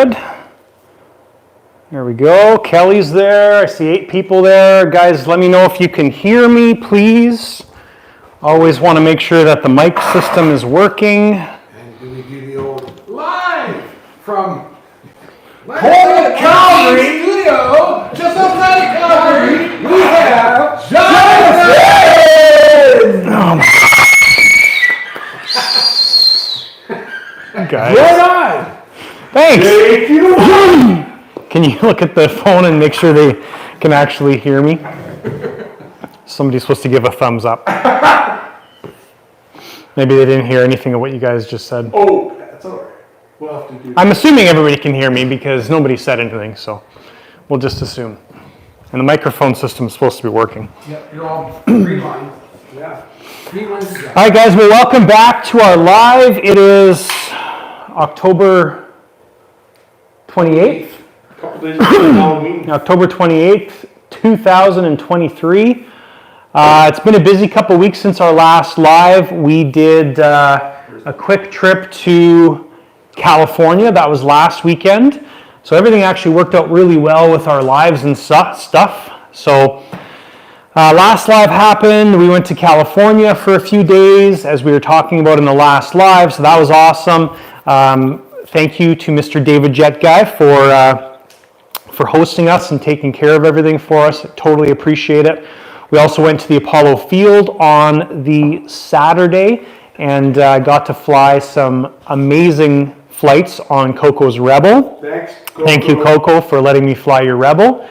good. There we go. Kelly's there. I see 8 people there. Guys, let me know if you can hear me, please. Always want to make sure that the mic system is working. And do we do the old live from Calgary studio, just outside of Calgary, we have Jonathan! Guys. Right on! Thanks! Thank you! Can you look at the phone and make sure they can actually hear me? Somebody's supposed to give a thumbs up. Maybe they didn't hear anything of what you guys just said. Oh, that's all right. We'll have to do that. I'm assuming everybody can hear me because nobody said anything, so we'll just assume. And the microphone system is supposed to be working. Yep, you're all green line. Yeah. Green line's All right, guys, well, welcome back to our live. It is October 28th. Couple days before Halloween. October 28th, 2023. It's been a busy couple weeks since our last live. We did a quick trip to California. That was last weekend. So everything actually worked out really well with our lives and stuff. So last live happened. We went to California for a few days, as we were talking about in the last live. So that was awesome. Thank you to Mr. David Jet Guy for hosting us and taking care of everything for us. Totally appreciate it. We also went to the Apollo field on the Saturday and got to fly some amazing flights on Coco's Rebel. Thanks, Coco. Thank you, Coco, for letting me fly your Rebel.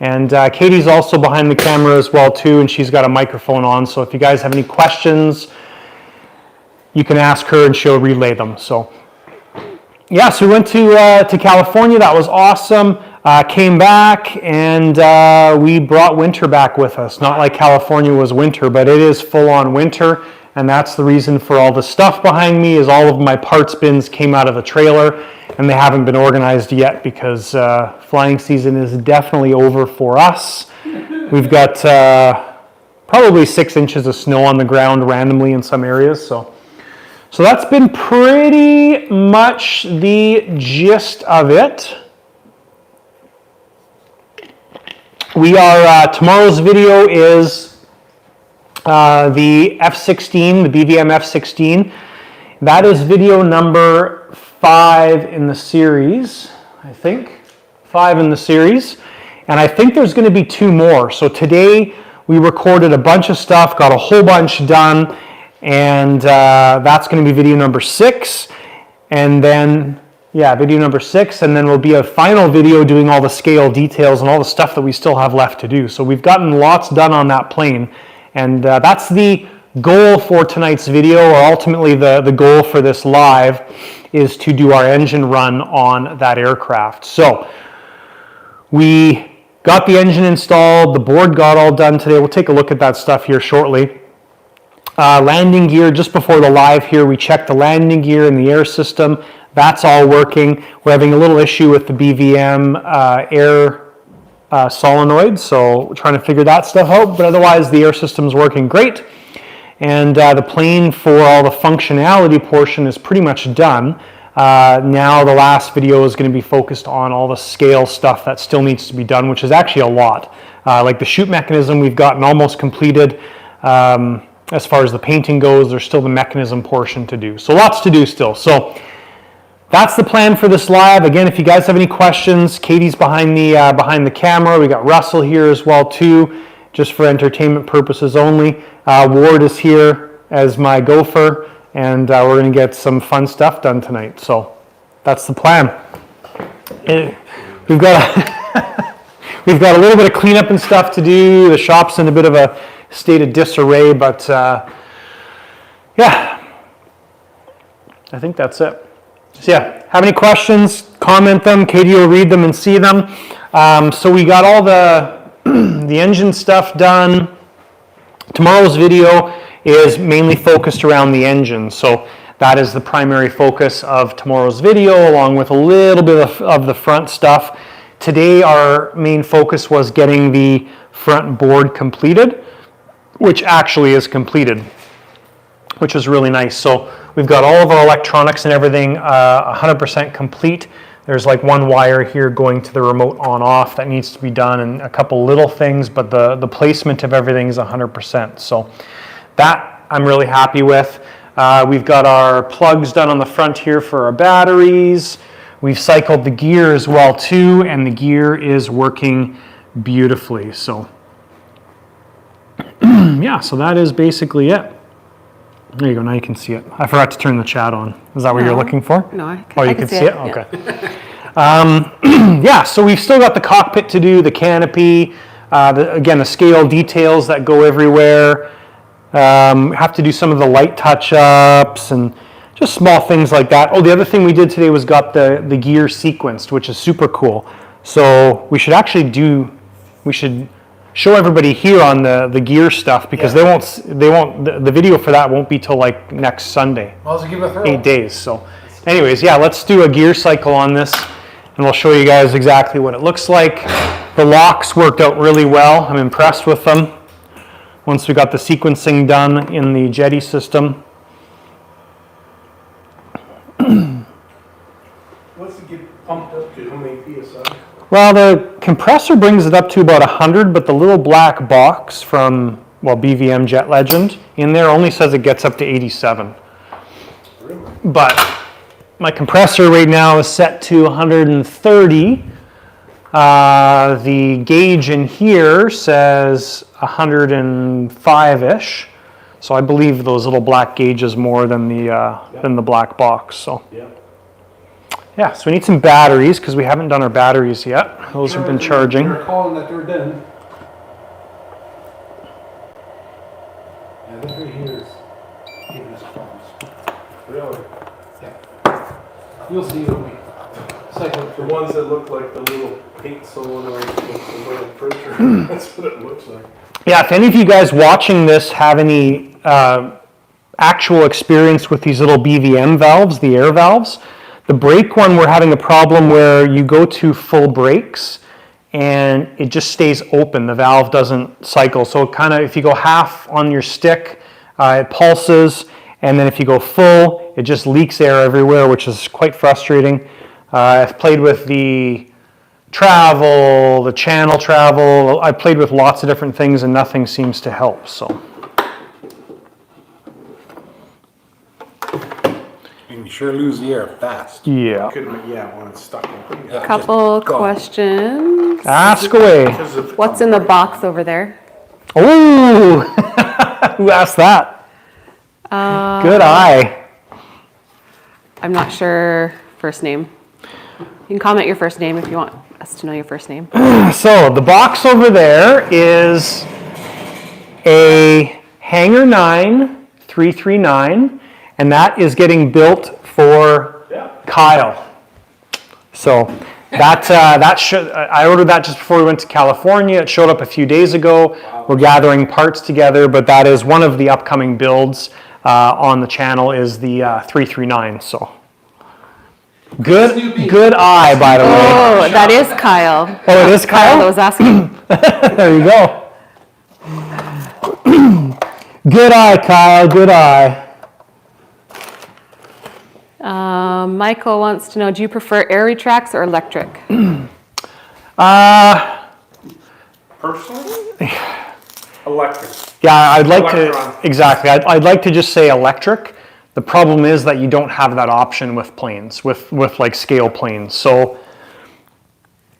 And Katie's also behind the camera as well, too, and she's got a microphone on. So if you guys have any questions, you can ask her and she'll relay them. So, yeah, so we went to California. That was awesome. Came back and we brought winter back with us. Not like California was winter, but it is full-on winter, and that's the reason for all the stuff behind me is all of my parts bins came out of the trailer, and they haven't been organized yet because flying season is definitely over for us. We've got probably 6 inches of snow on the ground randomly in some areas, so that's been pretty much the gist of it. We are, tomorrow's video is the F16, the BVM F16. That is video number 5 in the series, I think. 5 in the series. And I think there's going to be 2 more. So today we recorded a bunch of stuff, got a whole bunch done, and that's going to be video number 6. And then video number 6, and then will be a final video doing all the scale details and all the stuff that we still have left to do. So we've gotten lots done on that plane, and that's the goal for tonight's video, or ultimately the goal for this live, is to do our engine run on that aircraft. So we got the engine installed, the board got all done today. We'll take a look at that stuff here shortly. Landing gear, just before the live here, we checked the landing gear and the air system. That's all working. We're having a little issue with the BVM air solenoid, so we're trying to figure that stuff out, but otherwise the air system's working great. And the plane for all the functionality portion is pretty much done. Now the last video is going to be focused on all the scale stuff that still needs to be done, which is actually a lot. Like the chute mechanism we've gotten almost completed. As far as the painting goes, there's still the mechanism portion to do. So lots to do still. So that's the plan for this live. Again, if you guys have any questions, Katie's behind the camera. We got Russell here as well too, just for entertainment purposes only. Ward is here as my gopher, and we're going to get some fun stuff done tonight. So that's the plan. We've got a little bit of cleanup and stuff to do. The shop's in a bit of a state of disarray, but yeah, I think that's it. So yeah, have any questions, comment them. Katie will read them and see them. So we got all the engine stuff done. Tomorrow's video is mainly focused around the engine. So that is the primary focus of tomorrow's video, along with a little bit of the front stuff. Today our main focus was getting the front board completed, which actually is completed, which is really nice. So we've got all of our electronics and everything 100% complete. There's like one wire here going to the remote on off that needs to be done, and a couple little things, but the placement of everything is 100%. So that I'm really happy with. We've got our plugs done on the front here for our batteries. We've cycled the gear as well too, and the gear is working beautifully. So yeah, so that is basically it. There you go, now you can see it. I forgot to turn the chat on. Is that what you're looking for? No, I can see it? Yeah. Okay. Yeah, so we've still got the cockpit to do, the canopy, again, the scale details that go everywhere. Have to do some of the light touch-ups and just small things like that. Oh, the other thing we did today was got the gear sequenced, which is super cool. So we should actually show everybody here on the gear stuff, because the video for that won't be till like next Sunday. Well, give it a throw. 8 days. So anyways, yeah, let's do a gear cycle on this, and we'll show you guys exactly what it looks like. The locks worked out really well. I'm impressed with them. Once we got the sequencing done in the Jeti system. What's it get pumped up to? How many PSI? Well, the compressor brings it up to about 100, but the little black box from, well, BVM Jet Legend in there only says it gets up to 87. Really? But my compressor right now is set to 130. The gauge in here says 105-ish. So I believe those little black gauges more than the black box. So. Yeah. Yeah, so we need some batteries because we haven't done our batteries yet. Those have been charging. They're calling that they're done. Yeah, this right here is giving us problems. Really? Yeah. You'll see it'll be cycling. The ones that look like the little paint solenoid with the little printer. That's what it looks like. Yeah, if any of you guys watching this have any actual experience with these little BVM valves, the air valves, the brake one, we're having a problem where you go to full brakes and it just stays open. The valve doesn't cycle. So kind of, if you go half on your stick, it pulses, and then if you go full, it just leaks air everywhere, which is quite frustrating. I've played with the travel, the channel travel. I played with lots of different things and nothing seems to help. So. You sure lose the air fast. Yeah. Yeah, when it's stuck in. Yeah. Couple questions. Ask away. What's in the box over there? Oh, who asked that? Good eye. I'm not sure first name. You can comment your first name if you want us to know your first name. So the box over there is a Hangar 9 339, and that is getting built for Kyle. So that should, I ordered that just before we went to California. It showed up a few days ago. Wow. We're gathering parts together, but that is one of the upcoming builds on the channel is the 339. So good eye, by the way. Oh, that is Kyle. Oh, it is Kyle? Kyle was asking. There you go. Good eye, Kyle. Good eye. Michael wants to know, do you prefer air retracts or electric? Personally? Electric. Yeah, I'd like Electron. to, exactly. I'd like to just say electric. The problem is that you don't have that option with planes, with like scale planes. So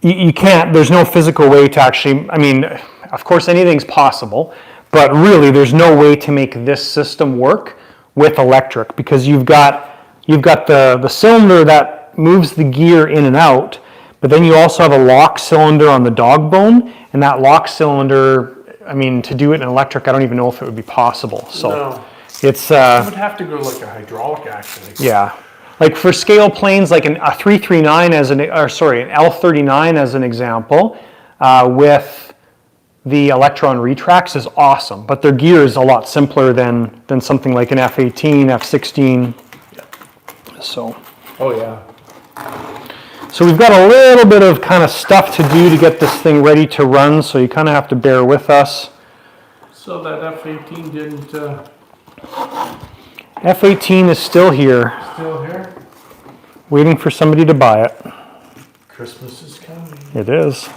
you can't, there's no physical way to actually, I mean, of course anything's possible, but really there's no way to make this system work with electric, because you've got the cylinder that moves the gear in and out, but then you also have a lock cylinder on the dog bone, and that lock cylinder, I mean, to do it in electric, I don't even know if it would be possible. So No. it's It would have to go like a hydraulic, actually. yeah, like for scale planes, like a 339 as an L39 as an example, with the Electron retracts is awesome, but their gear is a lot simpler than something like an F18, F16. So. Oh, yeah. So we've got a little bit of kind of stuff to do to get this thing ready to run, so you kind of have to bear with us. So that F-18 didn't, F-18 is still here, still here? waiting for somebody to buy it. Christmas is coming. It is.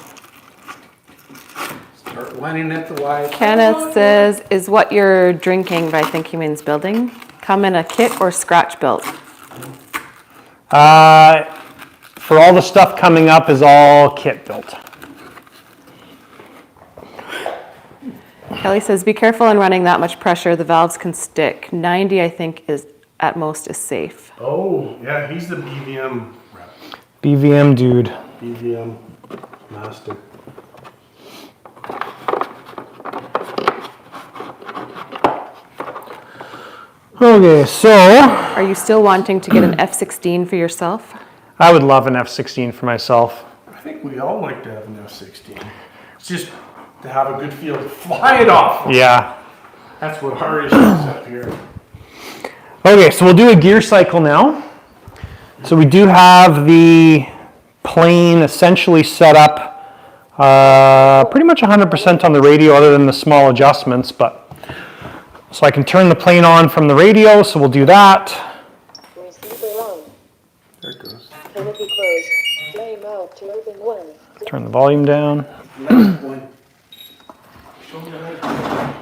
Start whining at the wife. Kenneth says, is what you're drinking, but I think he means building, come in a kit or scratch built? For all the stuff coming up is all kit built. Kelly says, be careful in running that much pressure. The valves can stick. 90, I think, is at most is safe. Oh, yeah, he's the BVM rep. BVM dude. BVM master. Okay, so Are you still wanting to get an F16 for yourself? I would love an F16 for myself. I think we all like to have an F16. It's just to have a good field to fly it off. Yeah. That's what our issue is up here. Okay, so we'll do a gear cycle now. So we do have the plane essentially set up pretty much 100% on the radio other than the small adjustments, but so I can turn the plane on from the radio, so we'll do that. Receiver on. There it goes. Canopy closed. Flame out to open 1. Turn the volume down. Last one. Show me the light.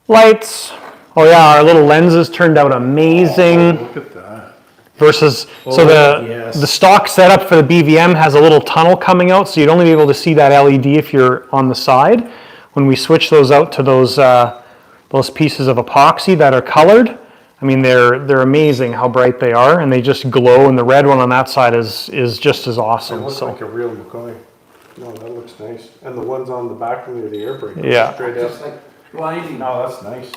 Lights. Oh yeah, our little lenses turned out amazing. Look at that. Versus, so Oh, yes. the stock setup for the BVM has a little tunnel coming out, so you'd only be able to see that LED if you're on the side. When we switch those out to those pieces of epoxy that are colored, I mean, they're amazing how bright they are, and they just glow, and the red one on that side is just as It awesome. looks So like a real McCoy. No, that looks nice. And the ones on the back near the air brake. Yeah. Straight Just up. like blinding. No, that's nice.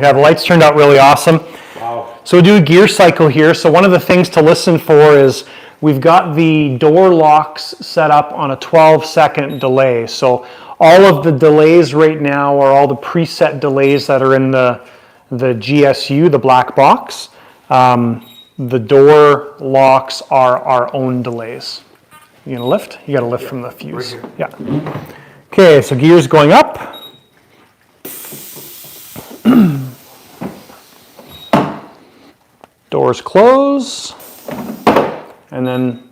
yeah, the lights turned out really awesome. Wow. So we do a gear cycle here. So one of the things to listen for is we've got the door locks set up on a 12-second delay. So all of the delays right now are all the preset delays that are in the GSU, the black box. The door locks are our own delays. You gonna lift? You gotta lift from the fuse. Right Yeah. Okay, so gears going up. Doors close, and then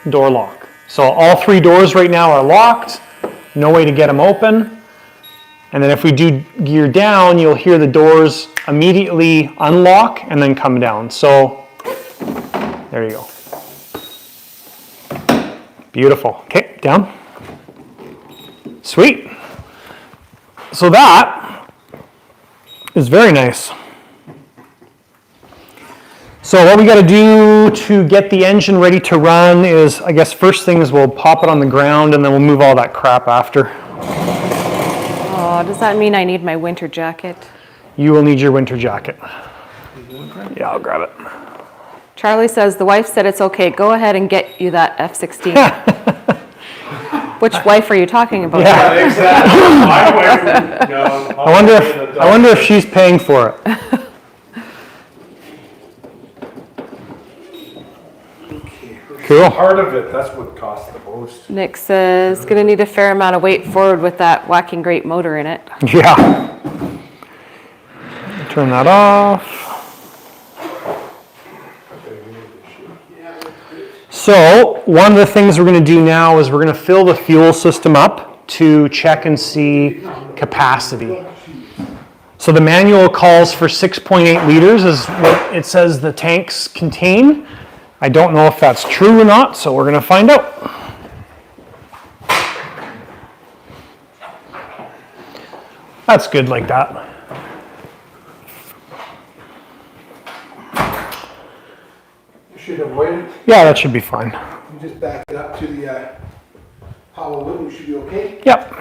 door lock. So all 3 doors right now are locked, no way to get them open. And then if we do gear down, you'll hear the doors immediately unlock and then come down. So there you go. Beautiful. Okay, down. Sweet. So that is very nice. So what we got to do to get the engine ready to run is, I guess first thing is we'll pop it on the ground and then we'll move all that crap after. Oh, does that mean I need my winter jacket? You will need your winter jacket. Yeah, I'll grab it. Charlie says, the wife said it's okay. Go ahead and get you that F16. Which wife are you talking about? Yeah. Exactly. My wife, no, I wonder if she's paying for it. Cool. Part of it, that's what costs the most. Nick says, gonna need a fair amount of weight forward with that whacking great motor in it. Yeah. Turn that off. So one of the things we're going to do now is we're going to fill the fuel system up to check and see capacity. So the manual calls for 6.8 liters is what it says the tanks contain. I don't know if that's true or not, so we're going to find out. That's good like that. You should have waited. Yeah, that should be fine. You just back it up to the hollow lid. We should be okay. Yep.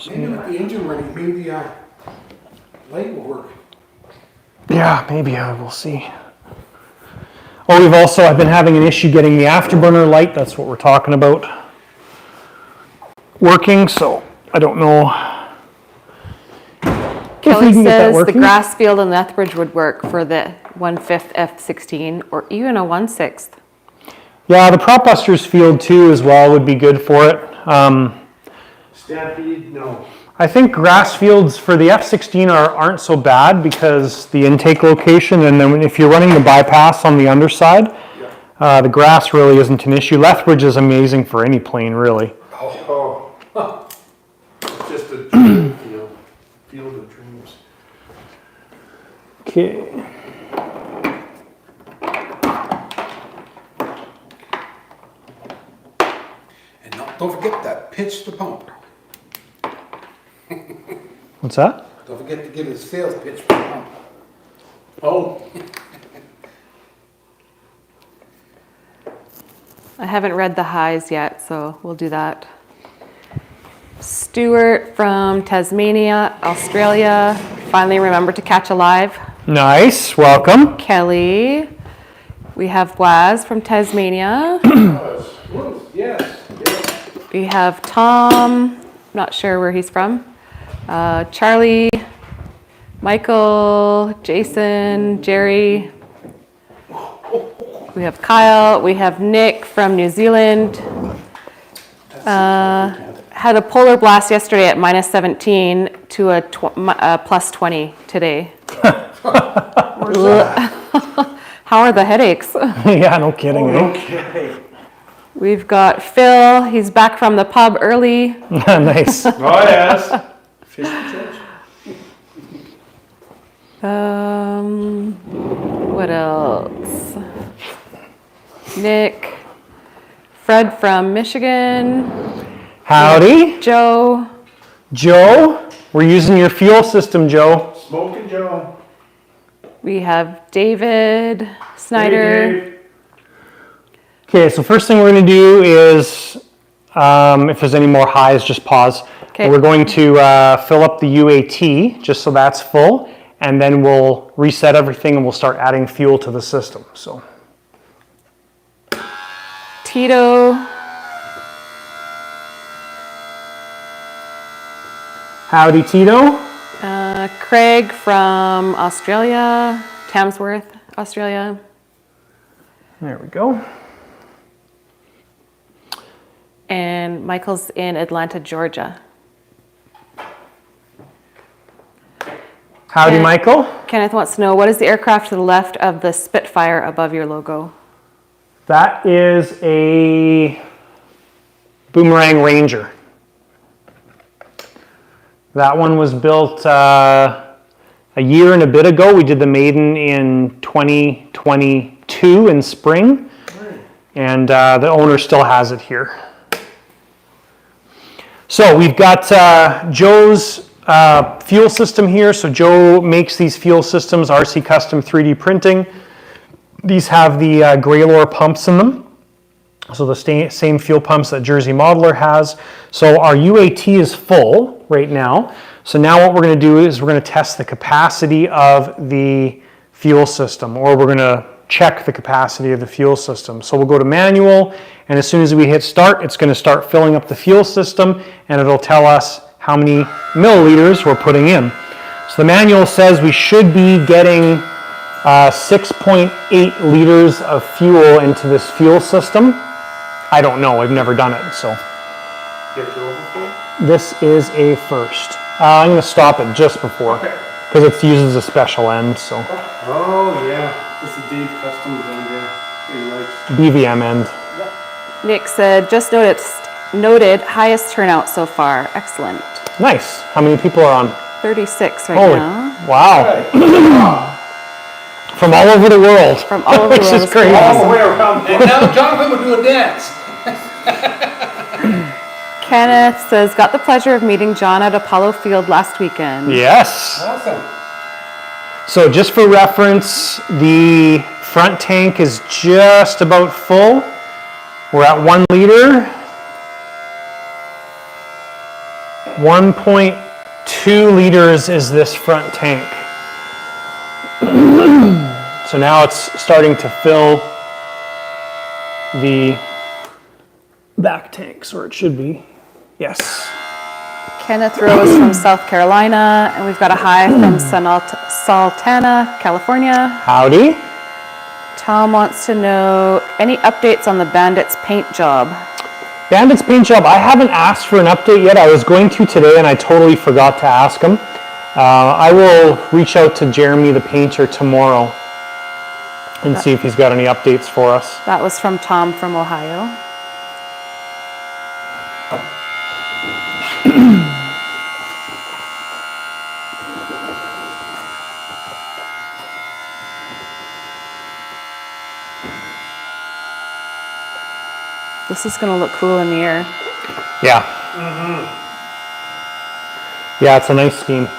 Maybe with the engine running, maybe the light will work. Yeah, maybe I will see. Oh, I've been having an issue getting the afterburner light. That's what we're talking about. Working, so I don't know if we Kelly can get that says the working. grass field in Lethbridge would work for the 1/5 F16 or even a 1/6. Yeah, the Prop Busters field too as well would be good for it. Stampede, no. I think grass fields for the F16 aren't so bad because the intake location, and then if you're running the bypass on the underside, the grass really isn't an issue. Lethbridge is amazing for any plane, really. Oh, just a dream field. Field of dreams. Okay. And don't forget that, pitch the pump. What's that? Don't forget to give his sales pitch for the pump. Oh, I haven't read the highs yet, so we'll do that. Stuart from Tasmania, Australia, finally remembered to catch a live. Nice, welcome. Kelly. We have Waz from Tasmania. yes. We have Tom, not sure where he's from. Charlie, Michael, Jason, Jerry. We have Kyle. We have Nick from New Zealand. Had a polar blast yesterday at minus 17 to a plus 20 today. How are the headaches? Yeah, no kidding. Okay. We've got Phil. He's back from the pub early. Nice. Oh, yes. Fish and chips. What else? Nick. Fred from Michigan. Howdy. Joe. Joe, we're using your fuel system, Joe. Smoking Joe. We have David Snyder. Hey, Dave. Okay, so first thing we're going to do is, if there's any more highs, just pause. Okay. We're going to fill up the UAT, just so that's full, and then we'll reset everything and we'll start adding fuel to the system. So, Tito. howdy, Tito. Craig from Australia. Tamsworth, Australia. There we go. And Michael's in Atlanta, Georgia. Howdy, Okay. Michael. Kenneth wants to know, what is the aircraft to the left of the Spitfire above your logo? That is a Boomerang Ranger. That one was built a year and a bit ago. We did the maiden in 2022 in spring, and the owner still has it here. So we've got Joe's fuel system here. So Joe makes these fuel systems, RC Custom 3D printing. These have the Graylor pumps in them. So the same fuel pumps that Jersey Modeler has. So our UAT is full right now. So now what we're going to do is we're going to test the capacity of the fuel system, or we're going to check the capacity of the fuel system. So we'll go to manual, and as soon as we hit start, it's going to start filling up the fuel system, and it'll tell us how many milliliters we're putting in. So the manual says we should be getting 6.8 liters of fuel into this fuel system. I don't know, I've never done it, so. Get your overflow? This is a first. I'm going to stop it just before, because it uses a special end, so. Oh, yeah. This is Dave Customs on there. Pretty nice. BVM end. Nick said, just noted highest turnout so far. Excellent. Nice. How many people are on? 36 right Holy, now. wow. From all over the world. From all over the Which world. is crazy. All the way around. And now Jonathan will do a dance. Kenneth says, got the pleasure of meeting John at Apollo Field last weekend. Yes. Awesome. So just for reference, the front tank is just about full. We're at 1 liter. 1.2 liters is this front tank. So now it's starting to fill the back tanks, or it should be. Yes. Kenneth Rose from South Carolina, and we've got a hi from Sultana, California. Howdy. Tom wants to know, any updates on the Bandits paint job? Bandit's paint job, I haven't asked for an update yet. I was going to today and I totally forgot to ask him. I will reach out to Jeremy the painter tomorrow and see if he's got any updates for us. That was from Tom from Ohio. This is going to look cool in the air. Yeah. Yeah, it's a nice scheme.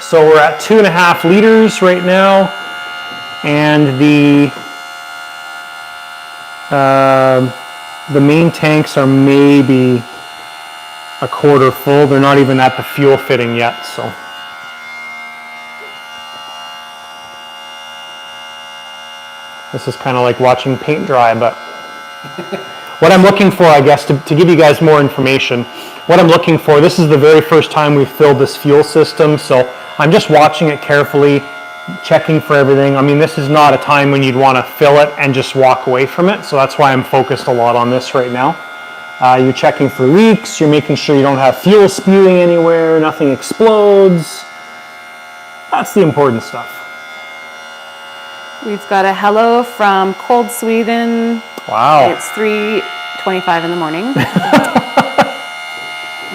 So we're at 2.5 liters right now, and the main tanks are maybe a quarter full. They're not even at the fuel fitting yet, so. This is kind of like watching paint dry, but what I'm looking for, I guess, to give you guys more information, what I'm looking for, this is the very first time we've filled this fuel system, so I'm just watching it carefully, checking for everything. I mean, this is not a time when you'd want to fill it and just walk away from it, so that's why I'm focused a lot on this right now. You're checking for leaks, you're making sure you don't have fuel spewing anywhere, nothing explodes. That's the important stuff. We've got a hello from cold Sweden. Wow. It's 3:25 in the morning.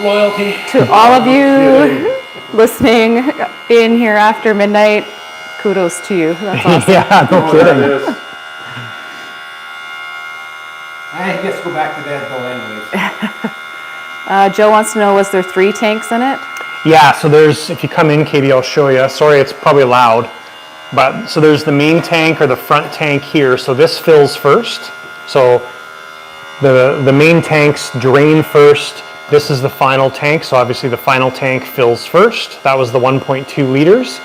Loyalty. To all of you listening in here after midnight, kudos to you. That's awesome. Yeah, no kidding. I guess go back to bed though anyways. Joe wants to know, was there 3 tanks in it? Yeah, so there's, if you come in, Katie, I'll show you. Sorry, it's probably loud. But, so there's the main tank or the front tank here. So this fills first. So the main tanks drain first. This is the final tank. So obviously the final tank fills first. That was the 1.2 liters.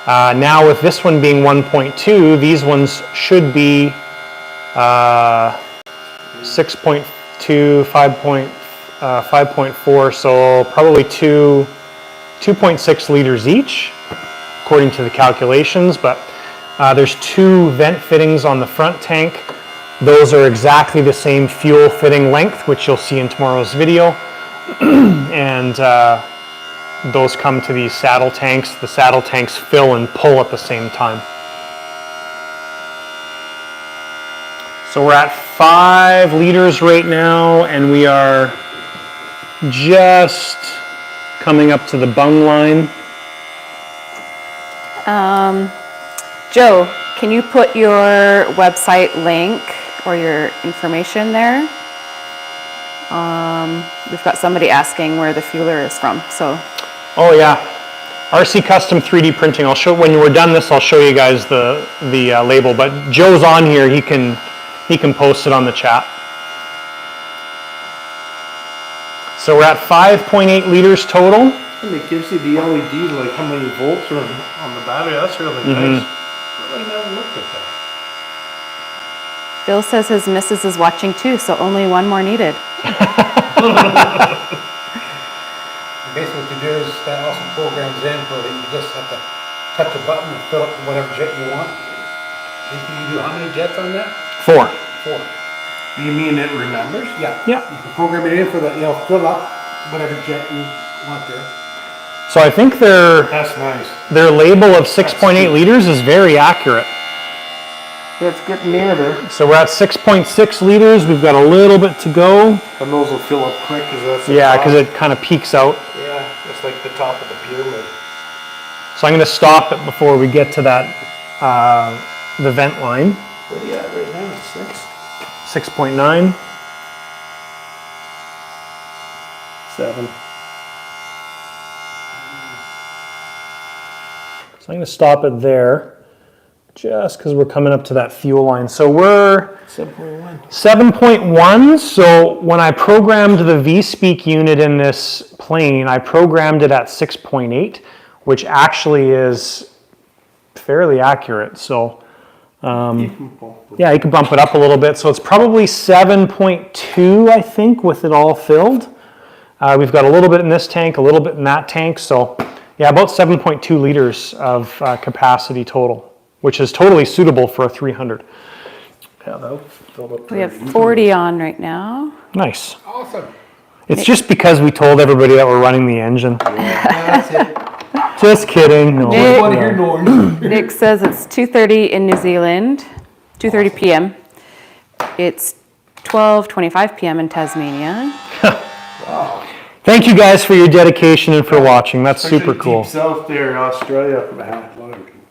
Now with this one being 1.2, these ones should be 6.2, 5.4. So probably 2.6 liters each, according to the calculations, but there's 2 vent fittings on the front tank. Those are exactly the same fuel fitting length, which you'll see in tomorrow's video. And those come to these saddle tanks. The saddle tanks fill and pull at the same time. So we're at 5 liters right now, and we are just coming up to the bung line. Joe, can you put your website link or your information there? We've got somebody asking where the fueler is from, so. Oh yeah, RC Custom 3D printing. I'll show, when we're done this, I'll show you guys the label, but Joe's on here, he can post it on the chat. So we're at 5.8 liters total. And it gives you the LEDs, like how many volts are on the battery. That's really nice. Really never looked at that. Bill says his missus is watching too, so only one more needed. Basically what you do is that also programs in so that you just have to touch a button and fill up whatever jet you want. You do how many jets on that? 4. 4. You mean it remembers? Yeah. Yeah. You can program it in for the, fill up whatever jet you want there. So I think their That's nice. label of 6.8 liters is very accurate. Yeah, it's getting near there. So we're at 6.6 liters. We've got a little bit to go. And those will fill up quick because that's the Yeah, top. because it kind of peaks out. Yeah, it's like the top of the pyramid. So I'm going to stop it before we get to that, the vent line. What are you at right now? 6? 6.9. 7. So I'm going to stop it there, just because we're coming up to that fuel line. So we're 7.1. 7.1. So when I programmed the V-Speak unit in this plane, I programmed it at 6.8, which actually is fairly accurate. So yeah, you can bump it up a little bit. So it's probably 7.2, I think, with it all filled. We've got a little bit in this tank, a little bit in that tank. So yeah, about 7.2 liters of capacity total. which is totally suitable for a 300. Yeah, that'll fill up. We have 40 on right now. Nice. Awesome. It's just because we told everybody that we're running the engine. That's it. Just kidding. No. Nick- I want to hear noise. Nick says it's 2:30 in New Zealand, 2:30 p.m. It's 12:25 p.m. in Tasmania. Thank you guys for your dedication and for watching. That's super cool. Deep south there, Australia, man.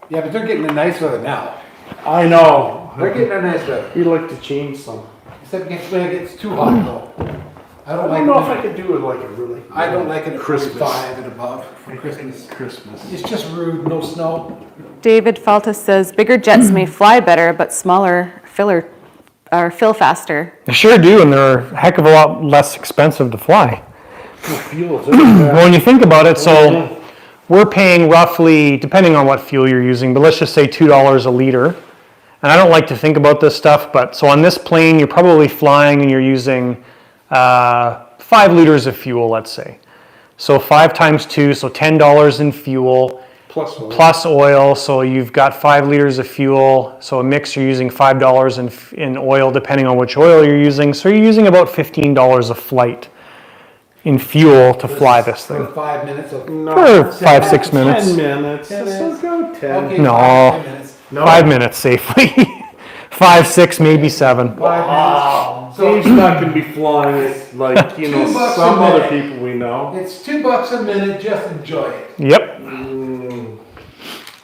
Yeah, but they're getting the nice weather now. I know. They're getting the nice weather. We'd like to change some. Except when it gets too hot though. I I don't don't know if like I could do it like a really. I don't like it at Christmas. 45 and above for Christmas. Christmas. It's just rude, no snow. David Faltus says bigger jets may fly better, but smaller fill faster. They sure do, and they're a heck of a lot less expensive to fly. Fuels. Well, when you think about it, so we're paying roughly, depending on what fuel you're using, but let's just say $2 a liter. And I don't like to think about this stuff, but so on this plane, you're probably flying and you're using 5 liters of fuel, let's say. So 5 times 2, so $10 in fuel. Plus oil, so you've got 5 liters of fuel. So a mix, you're using $5 in oil, depending on which oil you're using. So you're using about $15 a flight in fuel to fly this For thing. 5 minutes of For 5-6 minutes. 10 minutes. 10 Let's minutes. go 10. Okay, No. 5 minutes. No. 5 minutes safely. 5, 6, maybe 7. 5 Wow. minutes. So Dave's not going to be flying it like, you know, $2 some a other minute. people we know. it's $2 a minute, just enjoy it. Yep.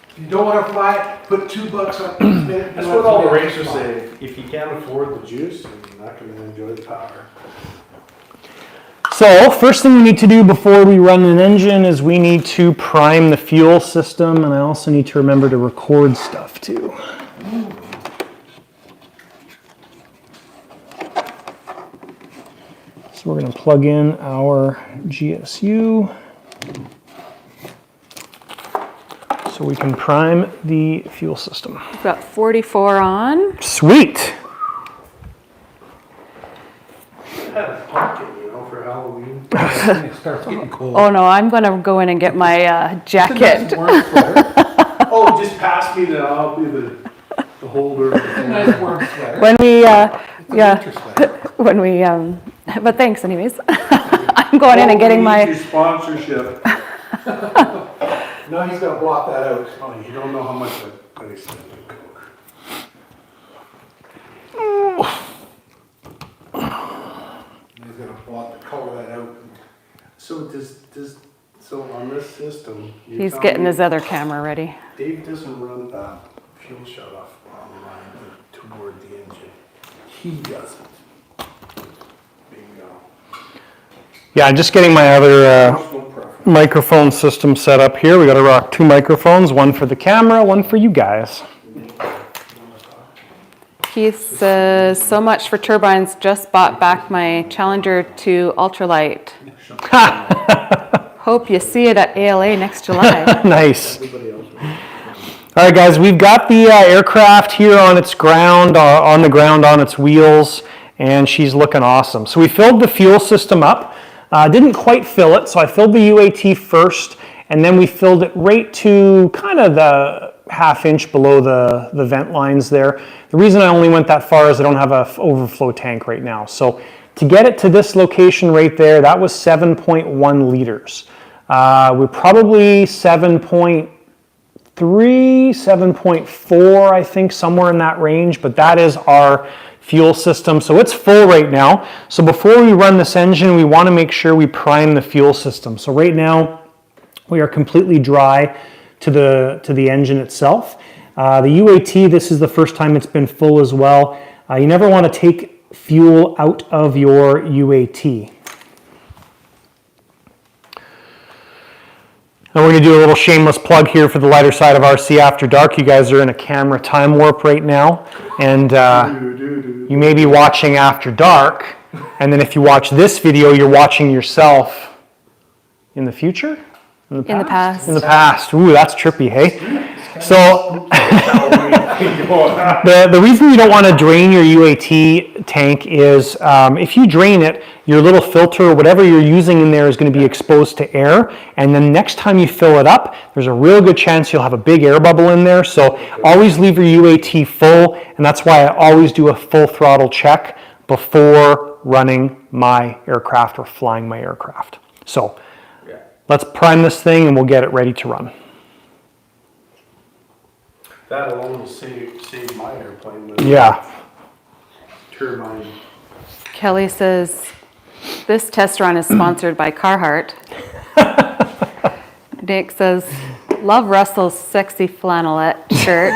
If you don't want to fly it, put $2 on each minute. That's what all the racers say. If you can't afford the juice, you're not going to enjoy the power. So first thing we need to do before we run an engine is we need to prime the fuel system, and I also need to remember to record stuff too. So we're going to plug in our GSU so we can prime the fuel system. We've got 44 on. Sweet. I had a pumpkin, you know, for Halloween. It starts getting cold. Oh no, I'm gonna go in and get my jacket. It's a nice warm sweater. Oh, just pass me the, I'll be the holder. It's a nice warm sweater. When we, It's a yeah, winter sweater. when we, but thanks anyways. I'm going in and getting Your my, sponsorship. No, he's gonna block that out. Oh, you don't know how much I spend on Coke. He's gonna block, color that out. So so on this system, you he's tell getting me his other camera ready. Dave doesn't run the fuel shutoff online toward the engine. He doesn't. Bingo. Yeah, I'm just getting my other Personal preference. microphone system set up here. We got to rock 2 microphones, one for the camera, one for you guys. Keith says, so much for turbines, just bought back my Challenger 2 ultralight. Hope you see it at ALA next July. Nice. All right, guys, we've got the aircraft here on its ground, on the ground on its wheels, and she's looking awesome. So we filled the fuel system up. Didn't quite fill it, so I filled the UAT first, and then we filled it right to kind of the ½ inch below the vent lines there. The reason I only went that far is I don't have an overflow tank right now. So to get it to this location right there, that was 7.1 liters. We're probably 7.3, 7.4, I think, somewhere in that range, but that is our fuel system. So it's full right now. So before we run this engine, we want to make sure we prime the fuel system. So right now, we are completely dry to the engine itself. The UAT, this is the first time it's been full as well. You never want to take fuel out of your UAT. And we're going to do a little shameless plug here for the lighter side of RC After Dark. You guys are in a camera time warp right now, and you may be watching After Dark, and then if you watch this video, you're watching yourself in the future? In the past. In the past. Ooh, that's trippy, hey? So the reason you don't want to drain your UAT tank is if you drain it, your little filter, whatever you're using in there is going to be exposed to air. And then next time you fill it up, there's a real good chance you'll have a big air bubble in there. So always leave your UAT full. And that's why I always do a full throttle check before running my aircraft or flying my aircraft. So let's prime this thing and we'll get it ready to run. That alone will save my airplane with Yeah. turbine. Kelly says, this test run is sponsored by Carhartt. Nick says, love Russell's sexy flannelette shirt.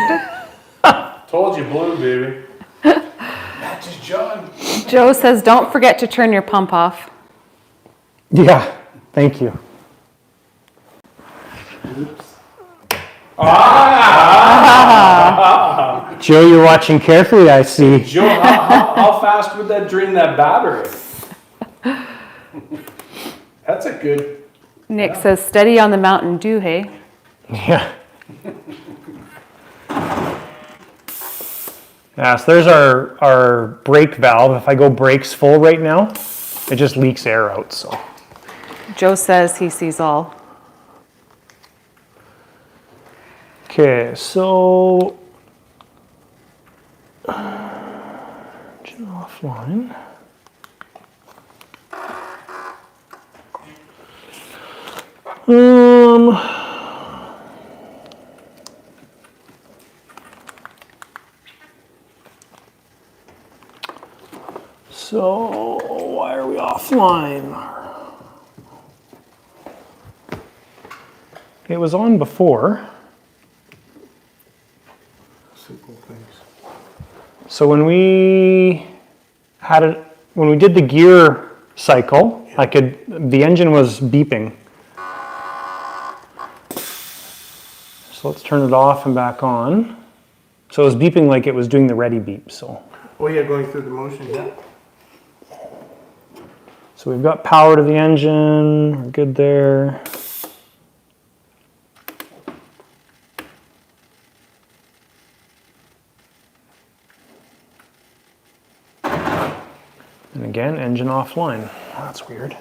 Told you blue, baby. Matches John. Joe says, don't forget to turn your pump off. Yeah, thank you. Joe, you're watching carefully, I see. Joe, how fast would that drain that battery? That's a good. Nick says, steady on the Mountain Dew, hey? Yeah. Yeah, so there's our brake valve. If I go brakes full right now, it just leaks air out, so. Joe says he sees all. Okay, so engine offline. So why are we offline? It was on before. Simple things. So when we did the gear cycle, the engine was beeping. So let's turn it off and back on. So it was beeping like it was doing the ready beep, so. Oh yeah, going through the motion, yeah. So we've got power to the engine, we're good there. And again, engine offline. That's weird.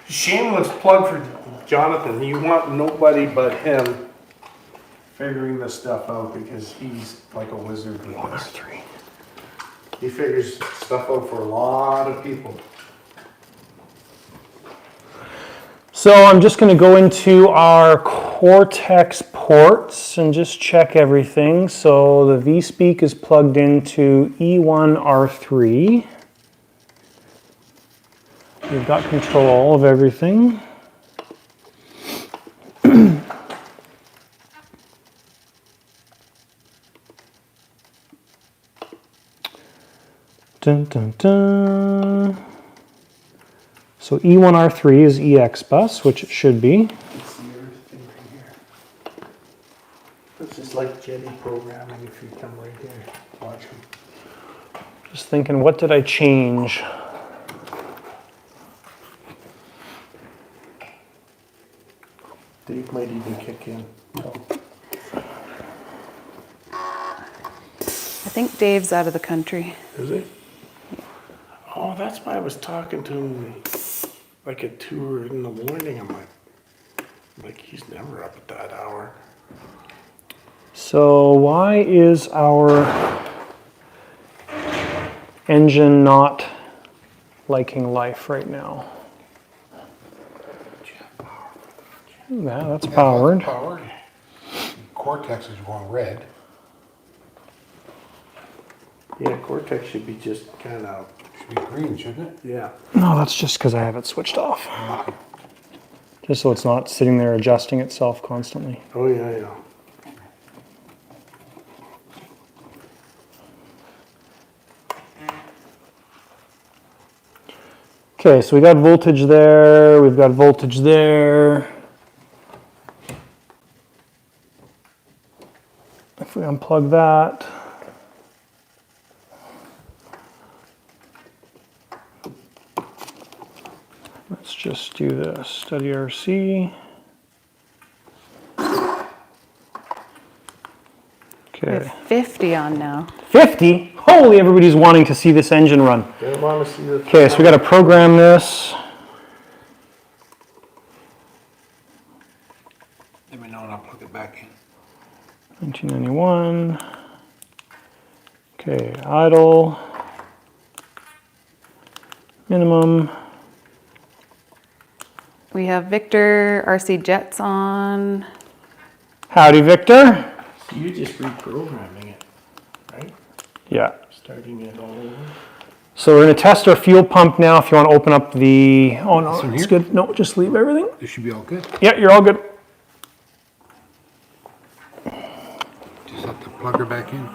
Shameless plug for Jonathan. You want nobody but him figuring this stuff out because he's like a wizard with this. He figures stuff out for a lot of people. So I'm just going to go into our Cortex ports and just check everything. So the V-Speak is plugged into E1R3. We've got control of everything. Dun, dun, dun. So E1R3 is EX bus, which it should be. It's the other thing right here. This is like Jeti programming if you come right here. Watch him. Just thinking, what did I change? Dave might even kick in. I think Dave's out of the country. Is he? Oh, that's why I was talking to him like at 2 in the morning. I'm like he's never up at that hour. So why is our engine not liking life right now? Yeah, that's powered. Powered. Cortex is going red. Yeah, Cortex should be just kind of, Should be green, shouldn't it? yeah. No, that's just because I have it switched off. Just so it's not sitting there adjusting itself constantly. Oh, yeah, yeah. Okay, so we got voltage there, we've got voltage there. If we unplug that. Let's just do this. Study RC. We Okay. have 50 on now. 50? Holy, everybody's wanting to see this engine run. They want to see the. Okay, so we got to program this. Let me know and I'll plug it back in. 1991. Okay, idle. Minimum. We have Victor RCJets on. Howdy, Victor. You're just reprogramming it, right? Yeah. Starting it all over. So we're going to test our fuel pump now. If you want to open up the. Oh no, This one it's here? good. No, just leave everything. This should be all good. Yeah, you're all good. Just have to plug her back in.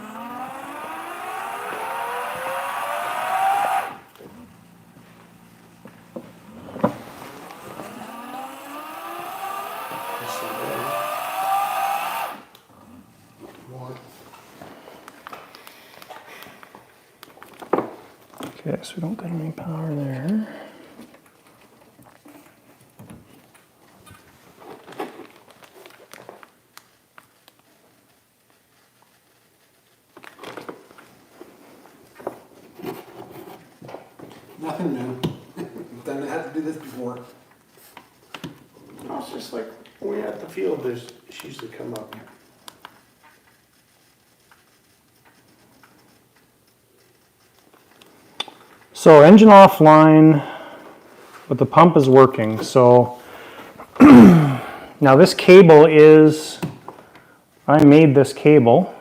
Okay, so we don't got any power there. Nothing new. Done had to do this before. No, it's just like when we're at the field, she used to come up. So engine offline, but the pump is working. So now this cable is, I made this cable.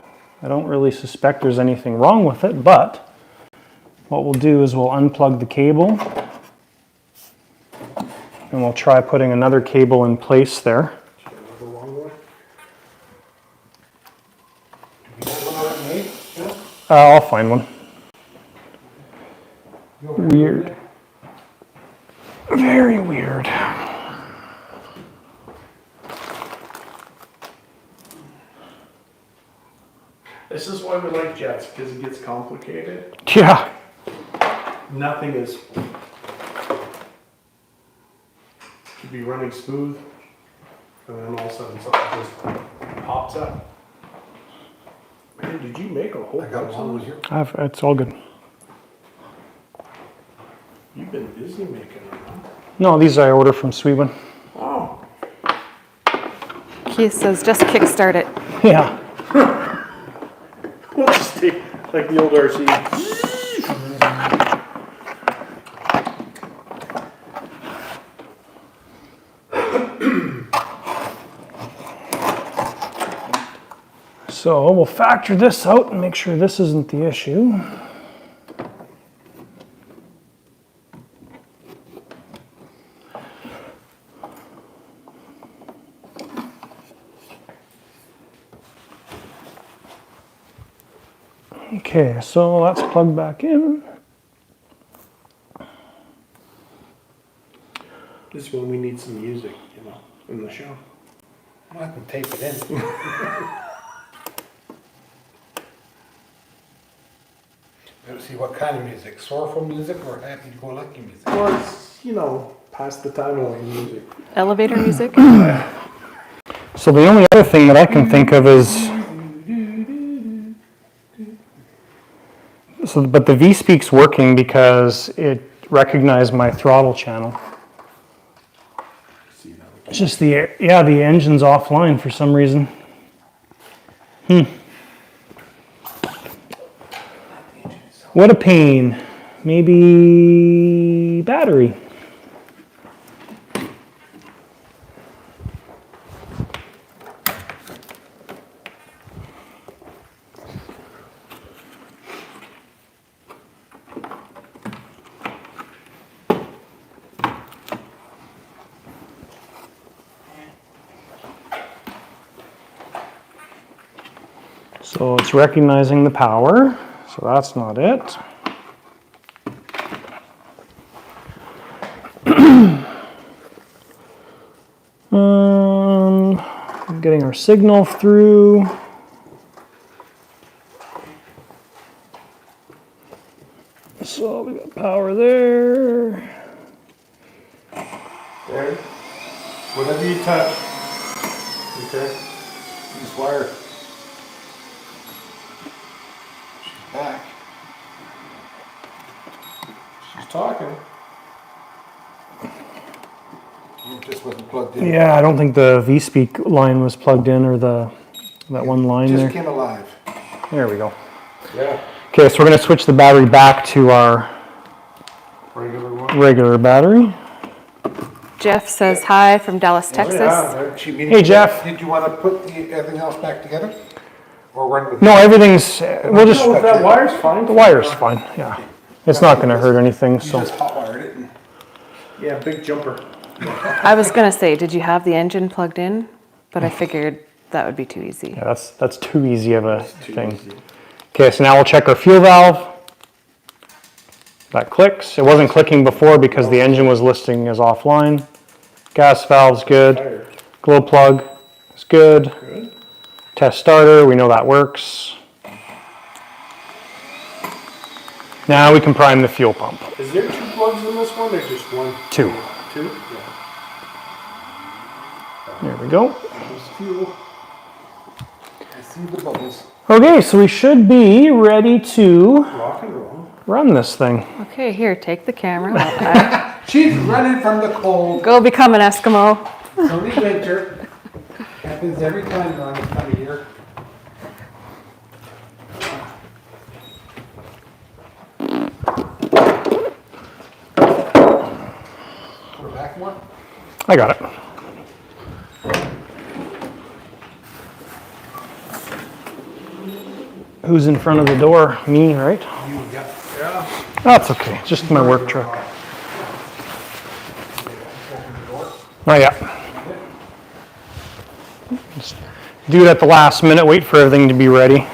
I don't really suspect there's anything wrong with it, but what we'll do is we'll unplug the cable and we'll try putting another cable in place there. The long one. You have one already made? Yeah? I'll find one. You already Weird. made it? Very weird. This is why we like jets, because it gets complicated. Yeah. Nothing is. Could be running smooth, and then all of a sudden something just pops up. Man, did you make a whole I got bunch one of over those? here. It's all good. You've been busy making them, huh? No, these I order from Sweetman. Oh, He says just kickstart it. Yeah. we'll just take like the old RC. So we'll factor this out and make sure this isn't the issue. Okay, so that's plugged back in. This is when we need some music, you know, in the show. I can tape it in. Let's see what kind of music, sorrowful music or happy-go-lucky music? Well, it's, you know, past the time away music. Elevator music. So the only other thing that I can think of is, but the V-Speak's working because it recognized my throttle channel. See, now we It's just the engine's offline for some reason. What a pain. Maybe battery. So it's recognizing the power, so that's not it. Getting our signal through. So we got power there. Okay? Whatever you touch. Okay? This wire. She's back. She's talking. It just wasn't plugged in. Yeah, I don't think the V-Speak line was plugged in, or that one line Just there. came alive. There we go. Yeah. Okay, so we're gonna switch the battery back to our Regular one. regular battery. Jeff says hi from Dallas, Texas. Hey, Jeff. Did you want to put everything else back together? Or run with No, everything's, we'll just, No, that wire's fine. the wire's fine, yeah. It's not gonna hurt anything, You so. just hot wired it and Yeah, big jumper. I was gonna say, did you have the engine plugged in? But I figured that would be too easy. Yeah, that's too easy of a thing. Okay, so now we'll check our fuel valve. That clicks. It wasn't clicking before because the engine was listing as offline. Gas valve's good. Fire. Glow plug is good. Good. Test starter, we know that works. Now we can prime the fuel pump. Is there 2 plugs in this one or just one? 2. 2? Yeah. There we go. there's fuel. I see the bubbles. Okay, so we should be ready to Rock and roll. run this thing. Okay, here, take the camera. She's running from the cold. Go become an Eskimo. It's only winter. Happens every time around this time of year. We're back more. I got it. Who's in front of the door? Me, right? Yeah. That's okay, just my work truck. Not yet. Just do it at the last minute, wait for everything to be ready.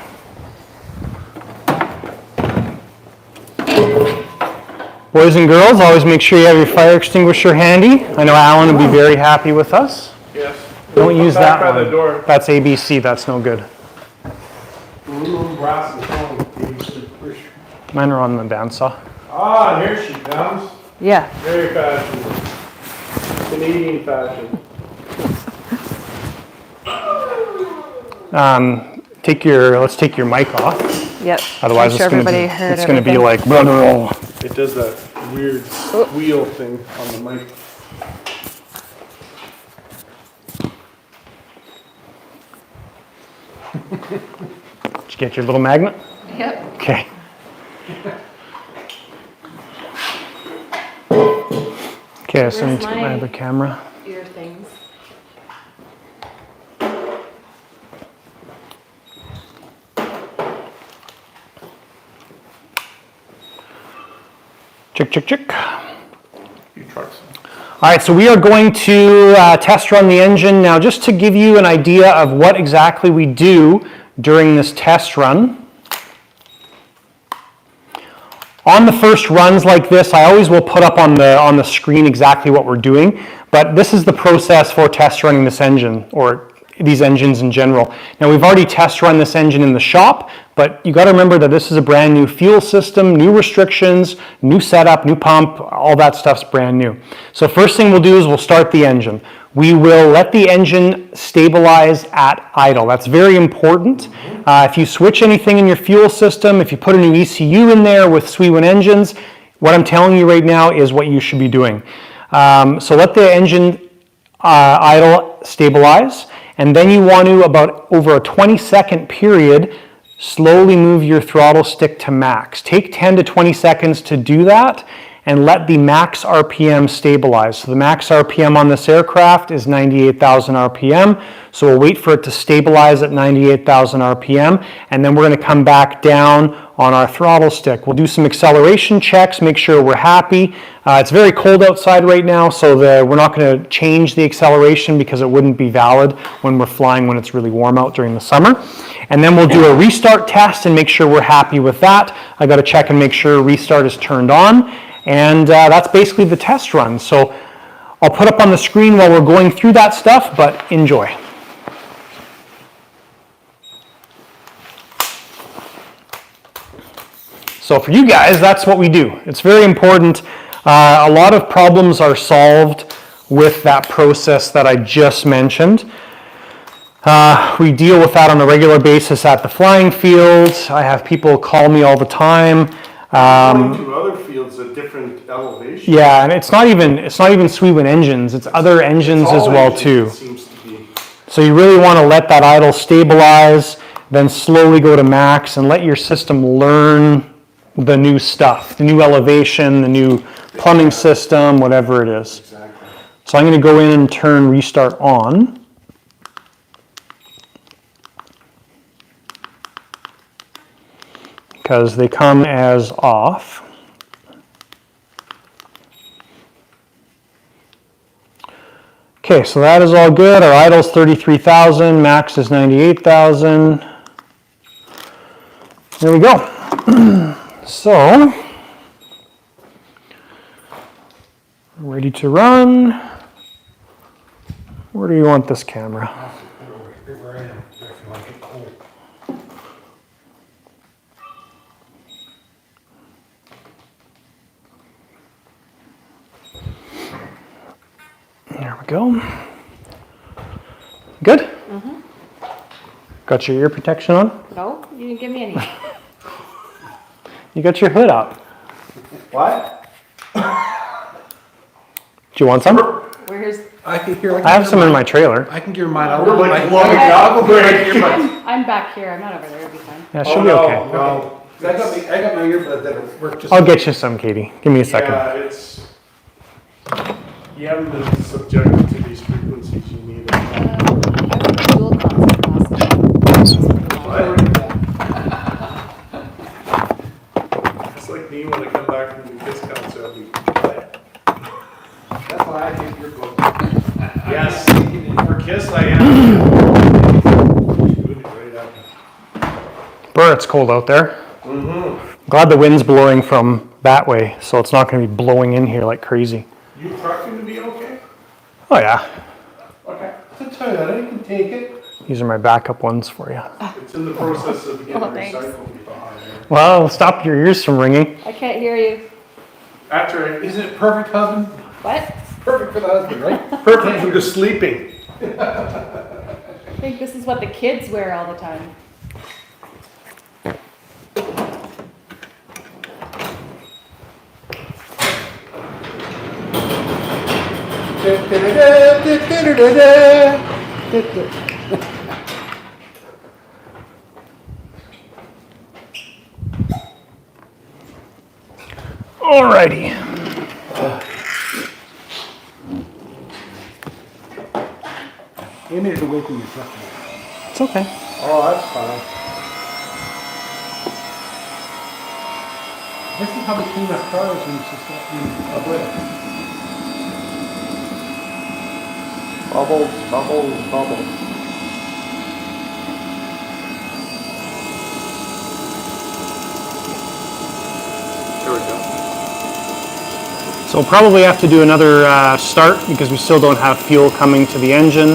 Boys and girls, always make sure you have your fire extinguisher handy. I know Alan will be very happy with us. Yes. Don't use Back that by the one. door. That's ABC, that's no good. Aluminum brass and foam. Mine are on the bandsaw. Ah, here she comes. Yeah. Very fashionable. Canadian fashion. Let's take your mic off. Yep. Otherwise, I'm sure it's gonna everybody be, heard it's gonna be everything. like run and roll. It does that weird wheel thing on the mic. Did you get your little magnet? Yep. Okay. Okay, so I need to get my other camera. Ear things. Check, check, check. You trucks. All right, so we are going to test run the engine. Now, just to give you an idea of what exactly we do during this test run. On the first runs like this, I always will put up on the screen exactly what we're doing, but this is the process for test running this engine, or these engines in general. Now, we've already test run this engine in the shop, but you got to remember that this is a brand new fuel system, new restrictions, new setup, new pump, all that stuff's brand new. So first thing we'll do is we'll start the engine. We will let the engine stabilize at idle. That's very important. If you switch anything in your fuel system, if you put a new ECU in there with Sweewin engines, what I'm telling you right now is what you should be doing. So let the engine idle, stabilize, and then you want to, about over a 20-second period, slowly move your throttle stick to max. Take 10 to 20 seconds to do that, and let the max RPM stabilize. So the max RPM on this aircraft is 98,000 RPM. So we'll wait for it to stabilize at 98,000 RPM, and then we're going to come back down on our throttle stick. We'll do some acceleration checks, make sure we're happy. It's very cold outside right now, so we're not going to change the acceleration because it wouldn't be valid when we're flying when it's really warm out during the summer. And then we'll do a restart test and make sure we're happy with that. I got to check and make sure restart is turned on. And that's basically the test run. So I'll put up on the screen while we're going through that stuff, but enjoy. So for you guys, that's what we do. It's very important. A lot of problems are solved with that process that I just mentioned. We deal with that on a regular basis at the flying field. I have people call me all the time. Going to other fields at different elevations. Yeah, and it's not even Sweetwind engines, it's other engines as All well engines, too. it seems to be. So you really want to let that idle stabilize, then slowly go to max and let your system learn the new stuff, the new elevation, the new plumbing system, whatever it is. Exactly. So I'm going to go in and turn restart on. Because they come as off. Okay, so that is all good. Our idle's 33,000, max is 98,000. There we go. So, ready to run. Where do you want this camera? Where I am, if you want to get cold. There we go. Good? Mm-hmm. Got your ear protection on? No, you didn't give me any. You got your hood up. What? Do you want some? Where's, I can hear. I have some in my trailer. I can give mine out. We're like blowing up. I'm back here, I'm not over there, it'll be fine. Yeah, she'll be okay. No. I got my earbud that work just. I'll get you some, Katie. Give me a second. Yeah, it's. You haven't been subjected to these frequencies you need. I went to dual concert last night. It's like me when I come back from the Kiss concert. I'll be quiet. That's why I take your book. Yes, for Kiss I am. Right up. Brr, it's cold out there. Glad the wind's blowing from that way, so it's not going to be blowing in here like crazy. You trucking to be okay? Oh yeah, Okay. It's a Toyota, you can take it. these are my backup ones for you. It's in the process of getting Thanks. recycled. Well, stop your ears from ringing. I can't hear you. That's right. Isn't it perfect, husband? What? Perfect for the husband, right? Perfect for the sleeping. I think this is what the kids wear all the time. Alrighty. You need to wait till you truck. It's okay. Oh, that's fine. This is how they clean up cars in Alberta. Bubbles, bubbles, bubbles. There we go. So we'll probably have to do another start because we still don't have fuel coming to the engine.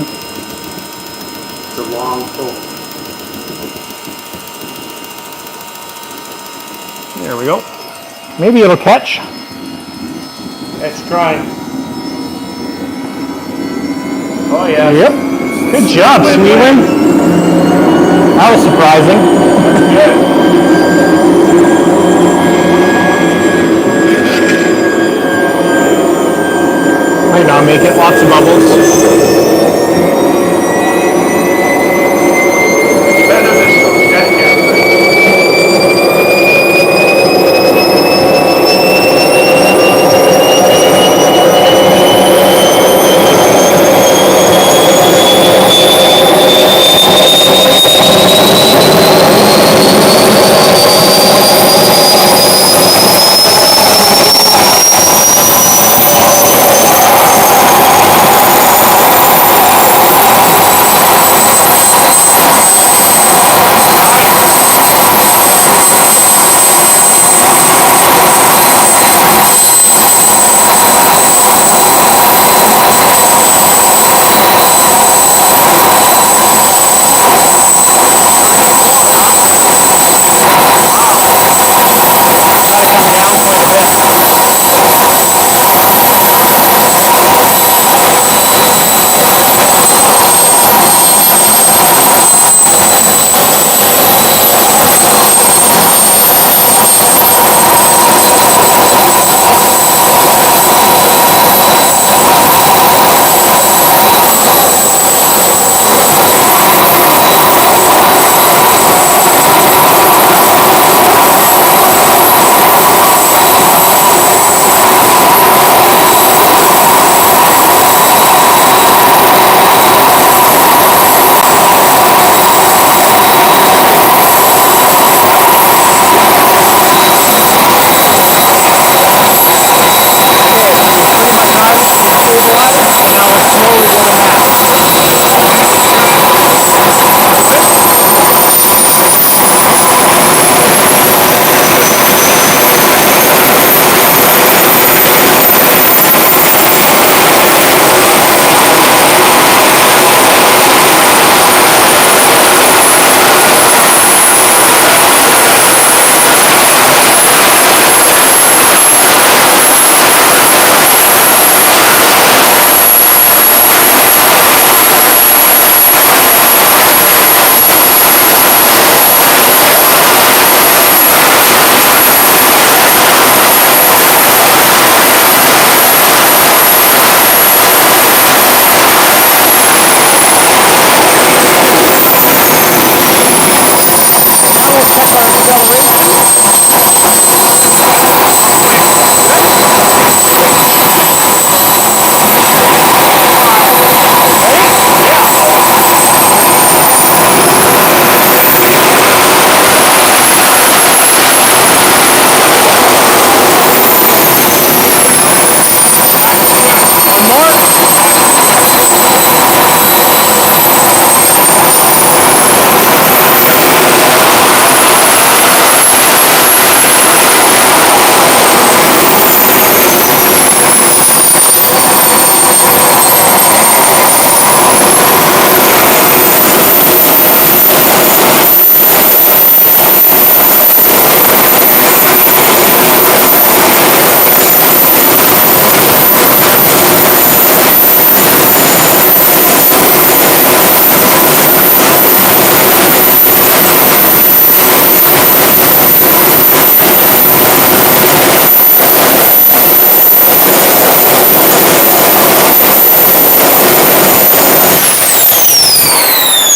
It's a long pull. There we go. Maybe it'll catch. Let's try. Oh yeah. Yep. Good job, Sweetwind. That was surprising. Might not make it. Lots of bubbles. Better than some jet camera.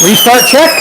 Restart check.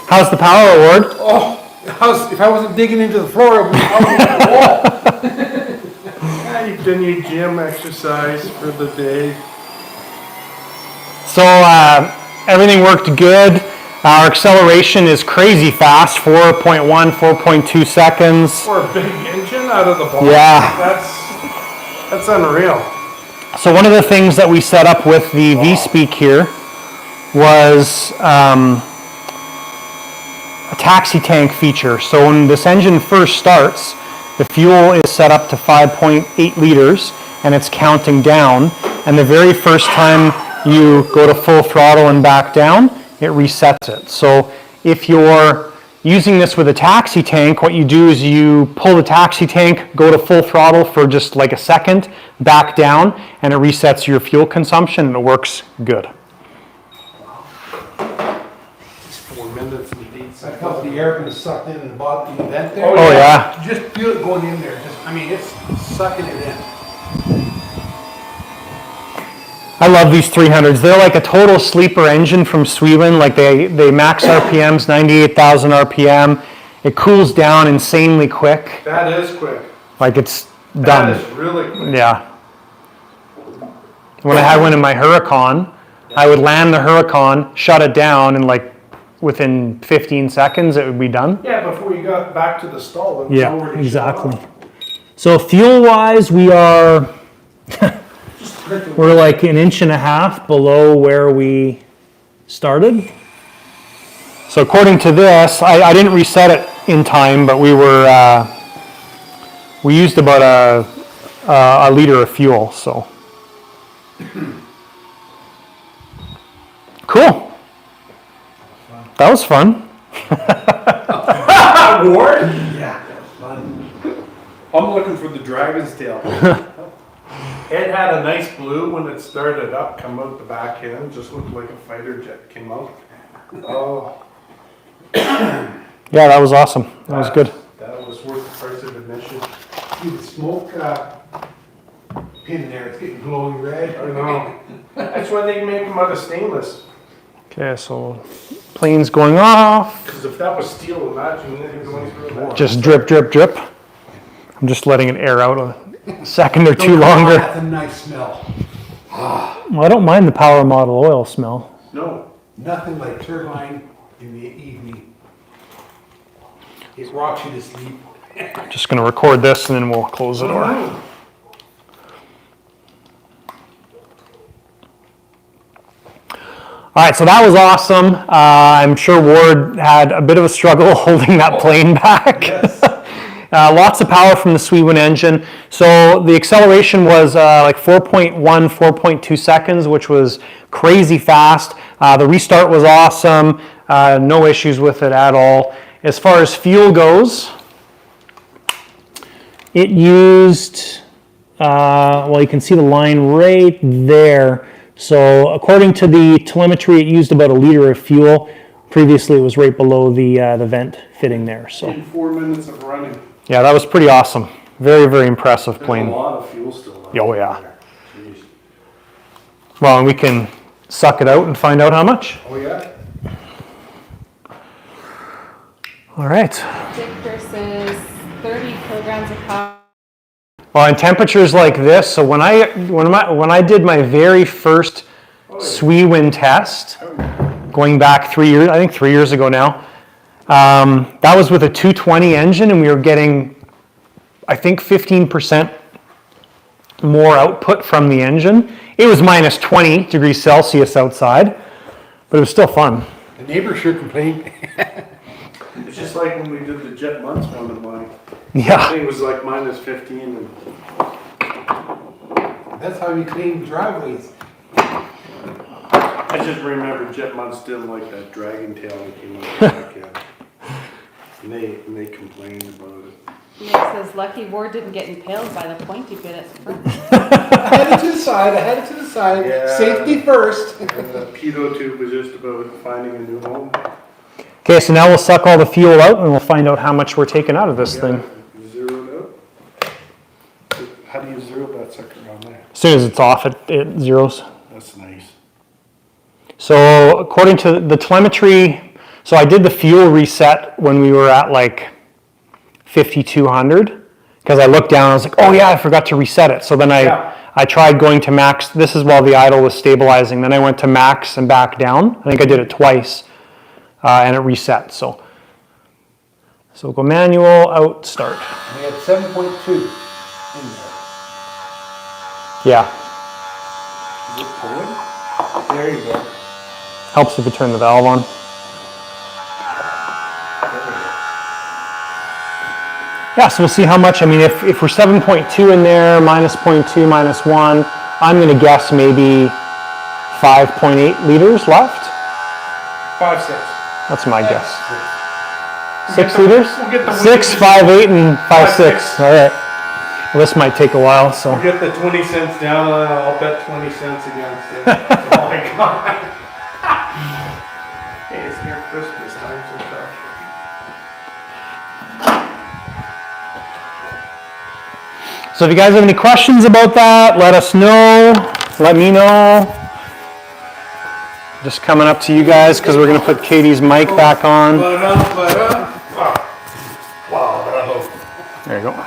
How's the power award? Oh, if I wasn't digging into the floor, it would be out on the wall. Yeah, you've done your gym exercise for the day. So everything worked good. Our acceleration is crazy fast, 4.1, 4.2 seconds. For a big engine out of the box. Yeah. That's unreal. So one of the things that we set up with the V-Speak here was a taxi tank feature. So when this engine first starts, the fuel is set up to 5.8 liters and it's counting down. And the very first time you go to full throttle and back down, it resets it. So if you're using this with a taxi tank, what you do is you pull the taxi tank, go to full throttle for just like a second, back down, and it resets your fuel consumption and it works good. 4 minutes and 8 I seconds. felt the air being sucked in the bottom of the vent there. Oh yeah. You just feel it going in there. It's sucking it in. I love these 300s. They're like a total sleeper engine from Sweden. Like they max RPMs, 98,000 RPM. It cools down insanely quick. That is quick. Like it's That done. is really quick. Yeah. When I had one in my Huracan, I would land the Huracan, shut it down, and like within 15 seconds it would be done. Yeah, before you got back to the stall, it was already exactly. shut off. So fuel-wise, we are we're like an inch and a half below where we started. So according to this, I didn't reset it in time, but we used about a liter of fuel. So cool. That was fun. Award? Yeah, that was fun. I'm looking for the dragon's tail. It had a nice blue when it started up, come out the back end, just looked like a fighter jet came out. Oh, Yeah, that was awesome. That was good. that was worth the price of admission. See the smoke pin there. It's getting glowing red. I know. That's why they make them out of stainless. Okay, so planes going off. Because if that was steel, imagine it going through that. Just drip, drip, drip. I'm just letting it air out a second or two Oh, longer. that's a nice smell. Well, I don't mind the Power Model oil smell. No. Nothing like turbine in the evening. It rocks you to sleep. I'm just going to record this and then we'll close the door. All right, so that was awesome. I'm sure Ward had a bit of a struggle holding that plane back. Lots of power from the Sweetwind engine. So the acceleration was like 4.1, 4.2 seconds, which was crazy fast. The restart was awesome. No issues with it at all. As far as fuel goes, it used, well, you can see the line right there. So according to the telemetry, it used about 1 liter of fuel. Previously, it was right below the vent fitting there. So In 4 minutes of running. yeah, that was pretty awesome. Very, very impressive There's plane. a lot of fuel still left. Oh, yeah. Jeez. Well, and we can suck it out and find out how much. Oh, yeah? All right. Victor says 30 kilograms of power. Well, in temperatures like this, so when I did my very first Sweetwind test, going back 3 years, I think 3 years ago now, that was with a 220 engine, and we were getting, I think, 15% more output from the engine. It was minus 20 degrees Celsius outside, but it was still fun. The neighbor sure complained. It's just like when we did the Jet months one of mine. I Yeah. think it was like minus 15 and That's how you clean driveways. I just remember Jet months didn't like that dragon tail that came out the back end. And they complained about it. Nick says lucky Ward didn't get impaled by the pointy bit at the front. I had it to the side, I had it to the side. Yeah. Safety first. And the pitot tube was just about finding a new home. Okay, so now we'll suck all the fuel out, and we'll find out how much we're taking out of this thing. Zeroed out. How do you zero that sucker on there? As soon as it's off, it zeros. That's nice. So according to the telemetry, so I did the fuel reset when we were at like 5,200, because I looked down and I was like, oh yeah, I forgot to reset it. So then I tried going to max. This is while the idle was stabilizing. Then I went to max and back down. I think I did it twice, and it reset. So go manual, out, start. We had 7.2 in there. Yeah, Is it pulling? There you go. helps if you turn the valve on. Yeah, so we'll see how much. I mean, if we're 7.2 in there, minus 0.2, minus 1, I'm going to guess maybe 5.8 liters left. 5, 6. That's my guess. 6 get the- liters? we'll get the 6, wheat- 5, 8, and 5, 6. 6. All right. Well, this might take a while, so. I'll get the 20 cents down and I'll bet 20 cents against it. Oh my God. Hey, it's near Christmas time, so tough. So if you guys have any questions about that, let us know. Let me know. Just coming up to you guys because we're going to put Katie's mic back on. There you go. Well,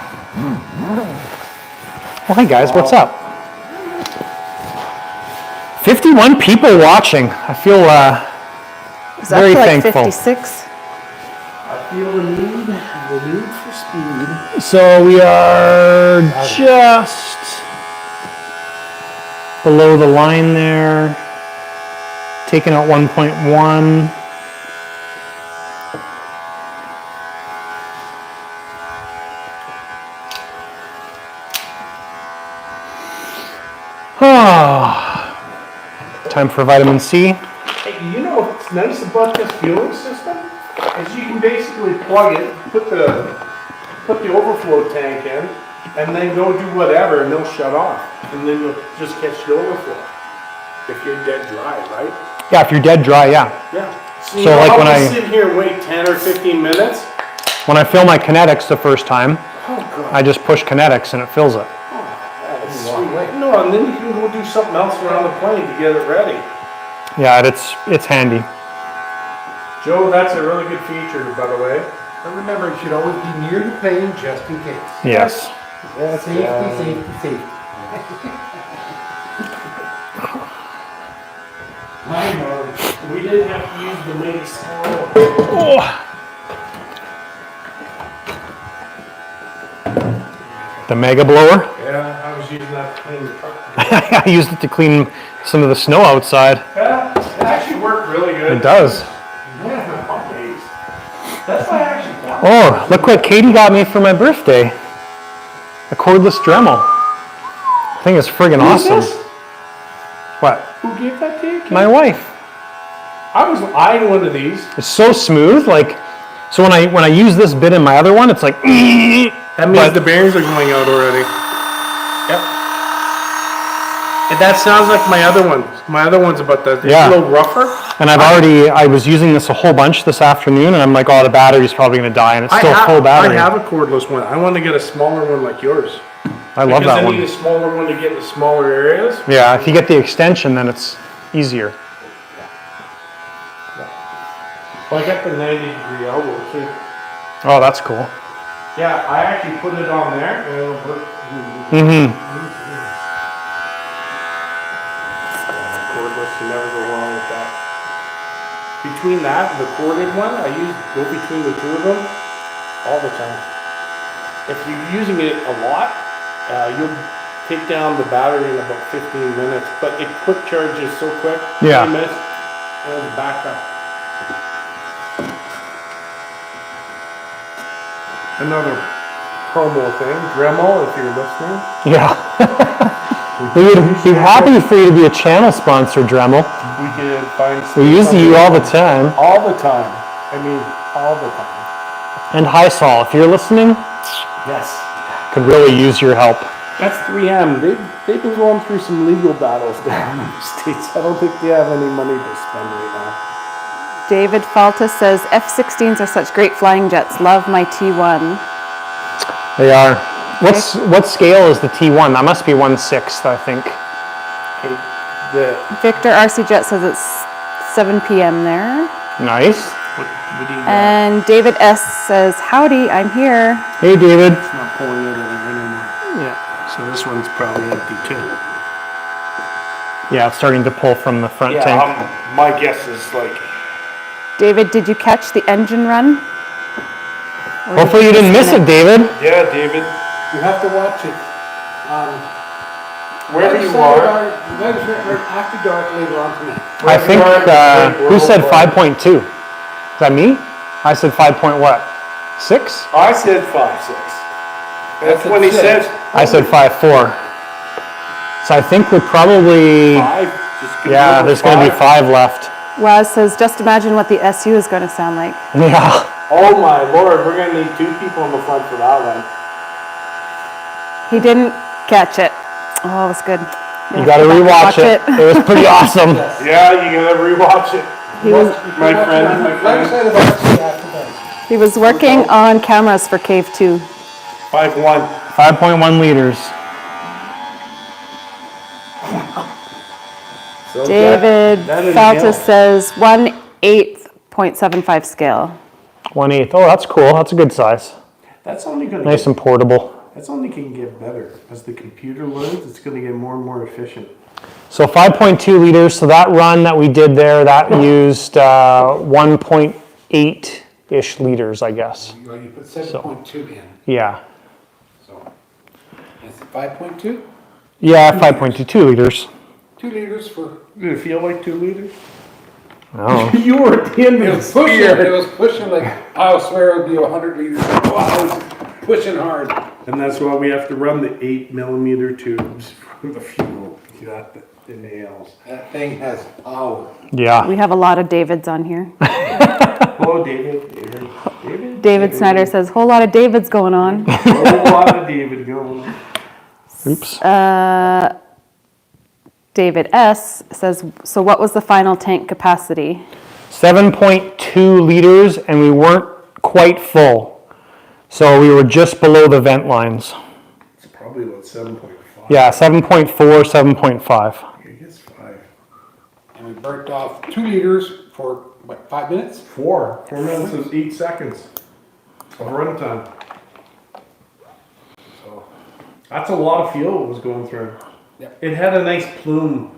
hi guys, what's up? 51 people watching. I feel Is very that like thankful. 56? I feel the need for speed. So we are just below the line there. Taking out 1.1. Time for vitamin C. Hey, you know what's nice about this fueling system? Is you can basically plug it, put the overflow tank in, and then go do whatever, and they'll shut off. And then you'll just catch the overflow. If you're dead dry, right? Yeah, if you're dead dry, yeah. Yeah. So you know, like I'll when just I- sit here and wait 10 or 15 minutes. When I fill my kinetics the first time, Oh God. I just push kinetics and it fills it. That's sweet. No, and then you can go do something else around the plane to get it ready. Yeah, it's handy. Joe, that's a really good feature, by the way. But remember, it should always be near the plane just in case. Yes. Safety. I know. We didn't have to use the mace. The mega blower. Yeah, I was using that to clean the truck. I used it to clean some of the snow outside. Yeah, it actually It does. That's why I actually bought Oh, look what Katie got me for my birthday. A cordless Dremel. I think it's friggin' awesome. this? What? Who gave that to you? My wife. I was eyeing one of these. It's so smooth, like, so when I use this bit in my other one, it's like, That means the bearings are going out already. Yep. And that sounds like my other one. My other one's about that. It's Yeah. a little rougher. and I was using this a whole bunch this afternoon, and I'm like, oh, the battery's probably gonna die, and it's still full battery. I have a cordless one. I want to get a smaller one like yours. I love that Because I one. need a smaller one to get in smaller areas. Yeah, if you get the extension, then it's easier. Well, I got the 90-degree elbow too. Oh, that's cool. Yeah, I actually put it on there and it'll work. Mm-hmm. Cordless, you never go wrong with that. Between that and the corded one, I go between the two of them all the time. If you're using it a lot, you'll take down the battery in about 15 minutes, but it quick charges so quick. Yeah. 10 minutes, and it's back up. Another promo thing, Dremel, if you're listening. Yeah. We would be happy for you to be a channel sponsor, Dremel. We can find. We use you all the time. All the time. I mean, all the time. And Hisol, if you're listening, Yes. could really use your help. That's 3M. They've been going through some legal battles down in the States. I don't think they have any money to spend right now. David Falta says, F-16s are such great flying jets. Love my T1. They are. What scale is the T1? That must be 1/6, I think. Okay, the Victor RCjet says it's 7 p.m. there. Nice. what do you got? And David S says, howdy, I'm here. Hey, David. It's not pulling it anymore. Yeah. So this one's probably empty too. Yeah, it's starting to pull from the front Yeah, tank. my guess is like. David, did you catch the engine run? Or Hopefully you didn't miss it, David. Yeah, David. You have to watch it on Wherever you Saturday are. night or after dark later on tonight. I think, who said 5.2? Is that me? I said 5 point what? 6? I said 5.6. That's said when he 6. said I said 5.4. So I think we're probably, 5. Just gonna yeah, go there's with going to be 5 left. Waz says, just imagine what the SU is going to sound like. Yeah. Oh my lord, we're gonna need 2 people in the front for that one. He didn't catch it. Oh, it was good. You got to rewatch it. It was pretty awesome. Yeah, you gotta rewatch it. He was, My friend. Right side of RC after dark. he was working on cameras for Cave 2. 5.1. 5.1 liters. So David that is Falta nil. says 1/8.75 scale. 1/8. Oh, that's cool. That's a good size. That's only gonna Nice and portable. that's only can get better. As the computer learns, it's gonna get more and more efficient. So 5.2 liters. So that run that we did there, that used 1.8-ish liters, I guess. You put 7.2 in, Yeah. so it's 5.2, Yeah, 5.22 liters. 2 liters for. Did it feel like 2 liters? Oh. You were at the end It of was the pushing. It spear. was pushing like I swear it would be 100 liters. Wow, it was pushing hard. And that's why we have to run the 8mm tubes for the fuel. Got the nails. That thing has power. Yeah. We have a lot of Davids on here. Hello, David. David. David Snyder says, whole lot of Davids going on. A whole lot of David going on. Oops. David S says, so what was the final tank capacity? 7.2 liters, and we weren't quite full. So we were just below the vent lines. It's probably about 7.5. Yeah, 7.4, 7.5. I guess 5. And we burnt off 2 liters for what, 5 minutes? 4 minutes and 8 seconds of runtime. So that's a lot of fuel it was going through. Yep. It had a nice plume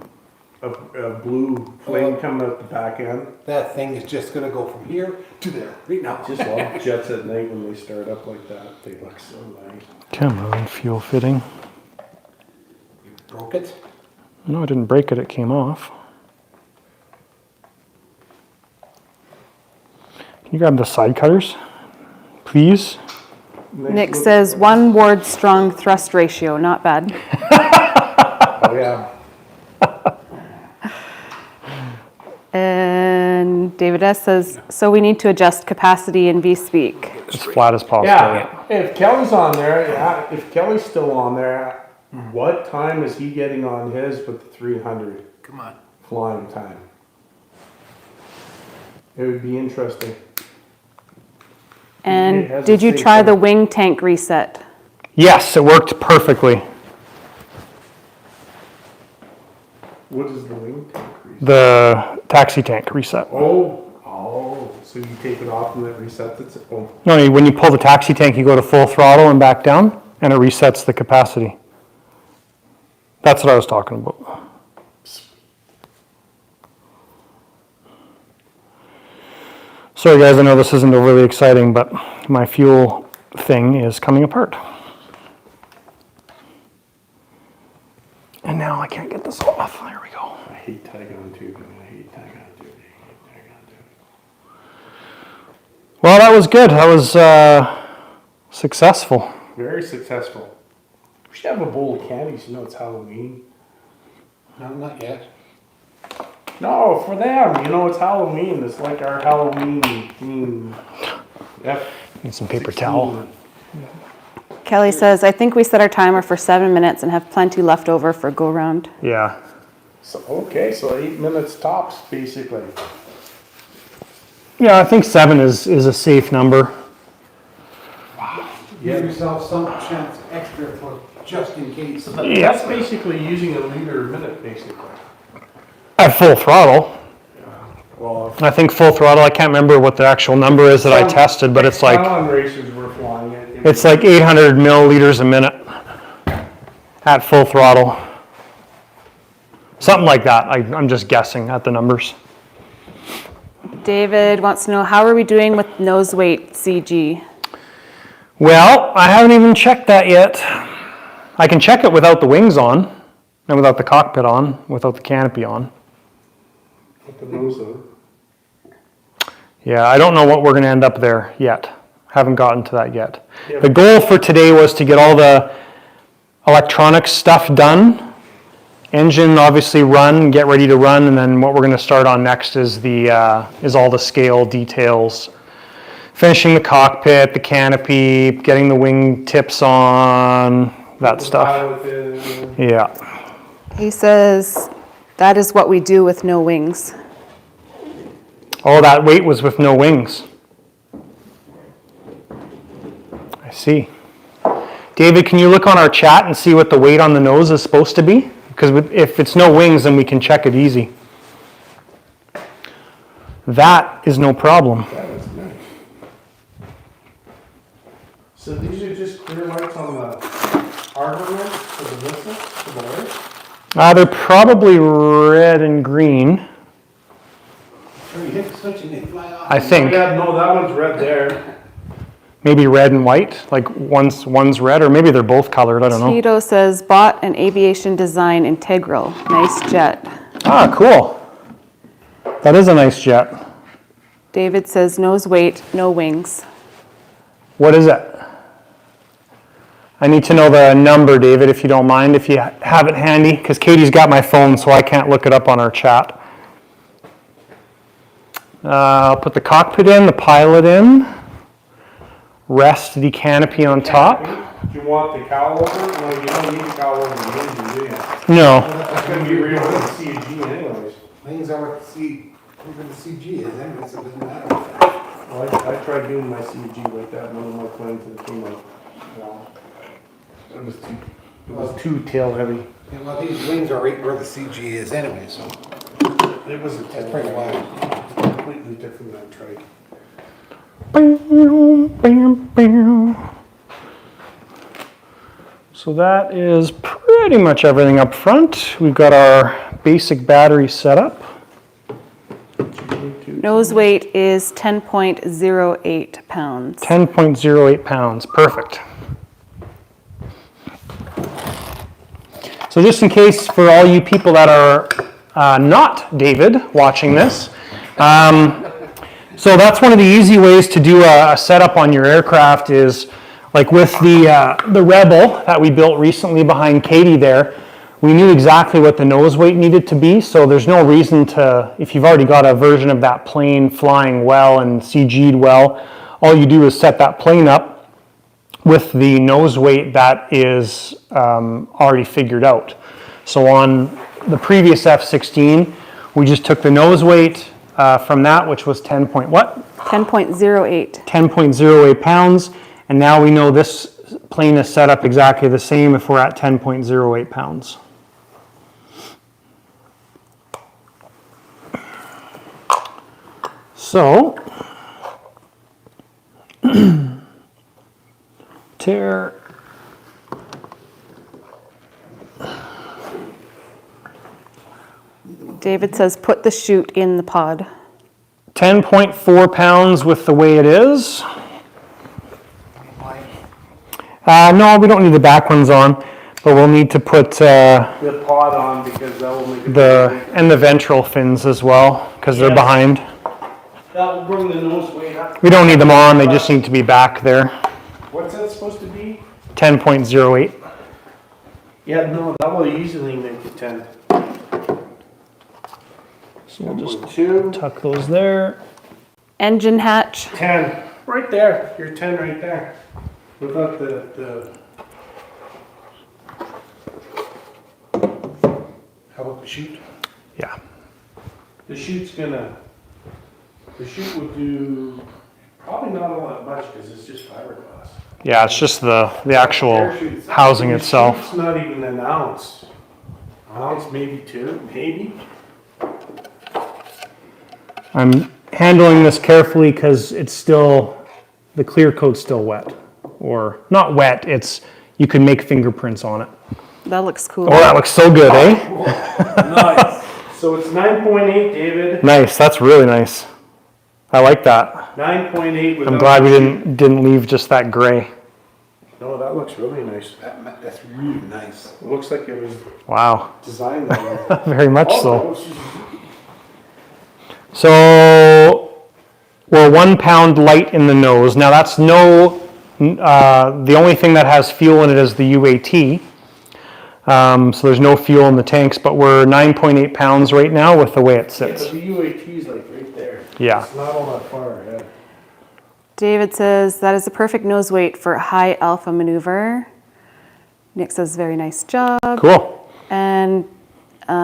of blue flame coming out the back end. That thing is just gonna go from here to there right now. Just love jets at night when they start up like that. They look so nice. Come on, fuel fitting. You broke it. No, I didn't break it, it came off. Can you grab the side cutters, please? Nick says 1 Ward strong thrust ratio, not bad. Oh, yeah. And David S. says, so we need to adjust capacity in V-Speak. As flat as possible. Yeah, if Kelly's on there, yeah, if Kelly's still on there, what time is he getting on his with the 300 Come on. flying time? It would be interesting. It And has did a you safe try the time. wing tank reset? Yes, it worked perfectly. What is the wing tank reset? The taxi tank reset. Oh, so you take it off and it resets it? Oh, No, when you pull the taxi tank, you go to full throttle and back down, and it resets the capacity. That's what I was talking about. Sorry guys, I know this isn't overly exciting, but my fuel thing is coming apart. And now I can't get this off. There we go. I hate Tygon tubing. I hate Tygon tubing. I hate Tygon tubing. Well, that was good. That was successful. Very successful. We should have a bowl of candies. You know it's Halloween. No, not yet. No, for them. You know it's Halloween. It's like our Halloween theme. Need some paper towel. Kelly says, I think we set our timer for 7 minutes and have plenty left over for go round. Yeah. So, okay, so 8 minutes tops, basically. Yeah, I think 7 is a safe number. Give yourself some chance extra for just in case. Yeah. That's basically using a liter a minute, basically. At full throttle. Well, I think full throttle, I can't remember what the actual number is that I tested, but it's like, Talon racers were flying it. it's like 800 milliliters a minute at full throttle. Something like that. I'm just guessing at the numbers. David wants to know, how are we doing with nose weight CG? Well, I haven't even checked that yet. I can check it without the wings on, and without the cockpit on, without the canopy on. Put the nose on. Yeah, I don't know what we're going to end up there yet. Haven't gotten to that yet. Yeah. The goal for today was to get all the electronic stuff done. Engine obviously run, get ready to run, and then what we're going to start on next is all the scale details. Finishing the cockpit, the canopy, getting the wing tips on, that stuff. Pilot is- Yeah. He says, that is what we do with no wings. Oh, that weight was with no wings. I see. David, can you look on our chat and see what the weight on the nose is supposed to be? Because if it's no wings, then we can check it easy. That is no problem. That was nice. So these are just clear lights on the armament for the missile, for the light? They're probably red and green, Sure, you hit the switch and they fly off. I think. Yeah, no, that one's red there. Maybe red and white, like one's red, or maybe they're both colored, I don't know. Tito says, bought an aviation design integral. Nice jet. Ah, cool. That is a nice jet. David says, nose weight, no wings. What is it? I need to know the number, David, if you don't mind, if you have it handy, because Katie's got my phone, so I can't look it up on our chat. I'll put the cockpit in, the pilot in, rest the canopy on top. Do you want the cowl over? No, you don't need the cowl over the engine, do you? No, That's gonna be real with the CG anyways. Wings are what the CG is, anyway, so it doesn't matter. Well, I tried doing my CG like that, none of my planes that came out. Wow. It was too tail heavy. Yeah, well, these wings are right where the CG is anyway, so It was a that's tail pretty heavy. wide. Completely different than I tried. Bam, bam, bam. So that is pretty much everything up front. We've got our basic battery set up. Nose weight is 10.08 pounds. 10.08 pounds, perfect. So just in case for all you people that are not David watching this, So that's one of the easy ways to do a setup on your aircraft is like with the Rebel that we built recently behind Katie there, we knew exactly what the nose weight needed to be, so there's no reason to, if you've already got a version of that plane flying well and CG'd well, all you do is set that plane up with the nose weight that is already figured out. So on the previous F16, we just took the nose weight from that, which was 10 point what? 10.08. 10.08 pounds, and now we know this plane is set up exactly the same if we're at 10.08 pounds. So, tear. David says put the chute in the pod. 10.4 pounds with the way it is. No, we don't need the back ones on, but we'll need to put The pod on because that will make it. the ventral fins as well, because they're Yes. behind. That will bring the nose weight up. We don't need them on, they just need to be back there. What's that supposed to be? 10.08. Yeah, no, that will easily make it 10. So we'll just 2, tuck those there. Engine hatch. 10. Right there. You're 10 right there. Without the. How about the chute? Yeah. The chute's gonna. The chute would do probably not all that much because it's just fiberglass. Yeah, it's just the actual Parachute's- housing the itself. chute's not even an ounce. An ounce, maybe 2, maybe. I'm handling this carefully because it's still, the clear coat's still wet. Or, not wet, it's, you can make fingerprints on it. That looks cool. Oh, that looks so good, eh? Nice. So it's 9.8, David. Nice, that's really nice. I like that. 9.8 without. I'm glad we the chute. didn't leave just that gray. No, that looks really nice. That's really nice. It looks like it was Wow, designed that way. very much so. Also, So we're 1 pound light in the nose. Now that's no, the only thing that has fuel in it is the UAT. So there's no fuel in the tanks, but we're 9.8 pounds right now with the way it yeah, sits. but the UAT's like right there. Yeah. It's not all that far ahead. David says that is the perfect nose weight for high alpha maneuver. Nick says very nice job. Cool. And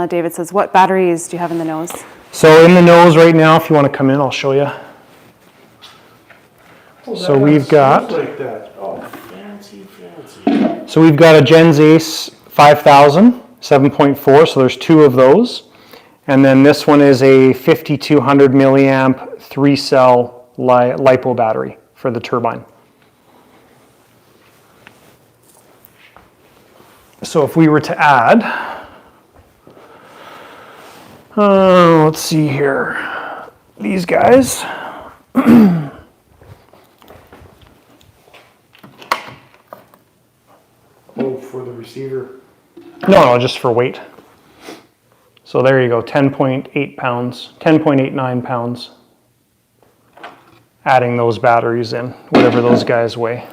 David says, what batteries do you have in the nose? So in the nose right now, if you want to come in, I'll show you. Oh, So that we've smells got- like that. Oh, fancy, fancy. So we've got a Gens Ace 5000, 7.4, so there's 2 of those. And then this one is a 5200 milliamp 3-cell LiPo battery for the turbine. So if we were to add, let's see here, these guys. Oh, for the receiver. No, just for weight. So there you go, 10.8 pounds, 10.89 pounds. Adding those batteries in, whatever those guys weigh.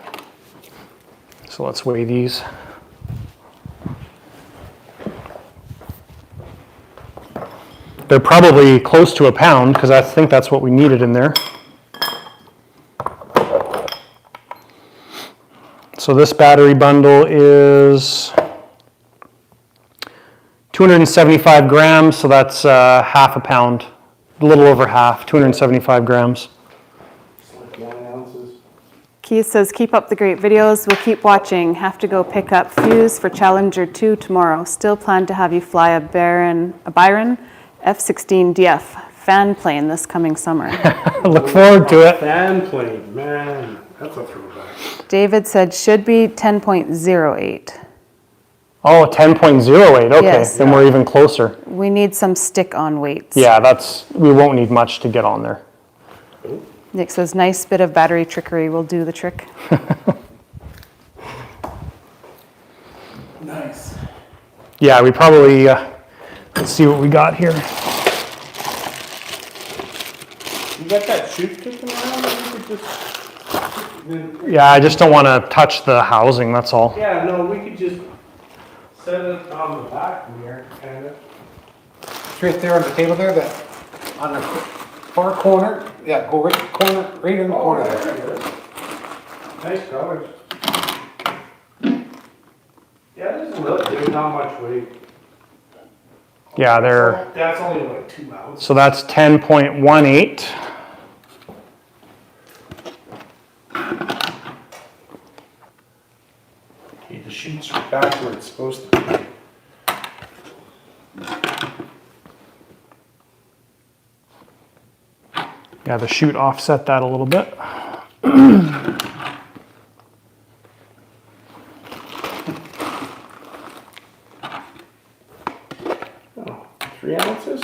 So let's weigh these. They're probably close to a pound because I think that's what we needed in there. So this battery bundle is 275 grams, so that's half a pound, a little over half, 275 grams. It's like 9 ounces. Keith says, keep up the great videos. We'll keep watching. Have to go pick up fuse for Challenger 2 tomorrow. Still plan to have you fly a Byron F16 DF fan plane this coming summer. Look forward to it. Fan plane, man. That's a throwback. David said, should be 10.08. Oh, 10.08, okay, Yes. then we're even closer. We need some stick-on weights. Yeah, we won't need much to get on there. Nick says, nice bit of battery trickery will do the trick. Nice. Yeah, we probably, let's see what we got here. You got that chute kicking around, maybe we could just... Yeah, I just don't want to touch the housing, that's all. Yeah, no, we could just set it on the back here, kind of. It's right there on the table there, that, on the far corner, yeah, go right corner, right in the corner there. There it is. Nice colors. Yeah, it doesn't look, there's not much weight. Yeah, they're, That's only like 2 ounces. so that's 10.18. Okay, the chute's back where it's supposed to be. Yeah, the chute offset that a little bit. Oh, 3 ounces?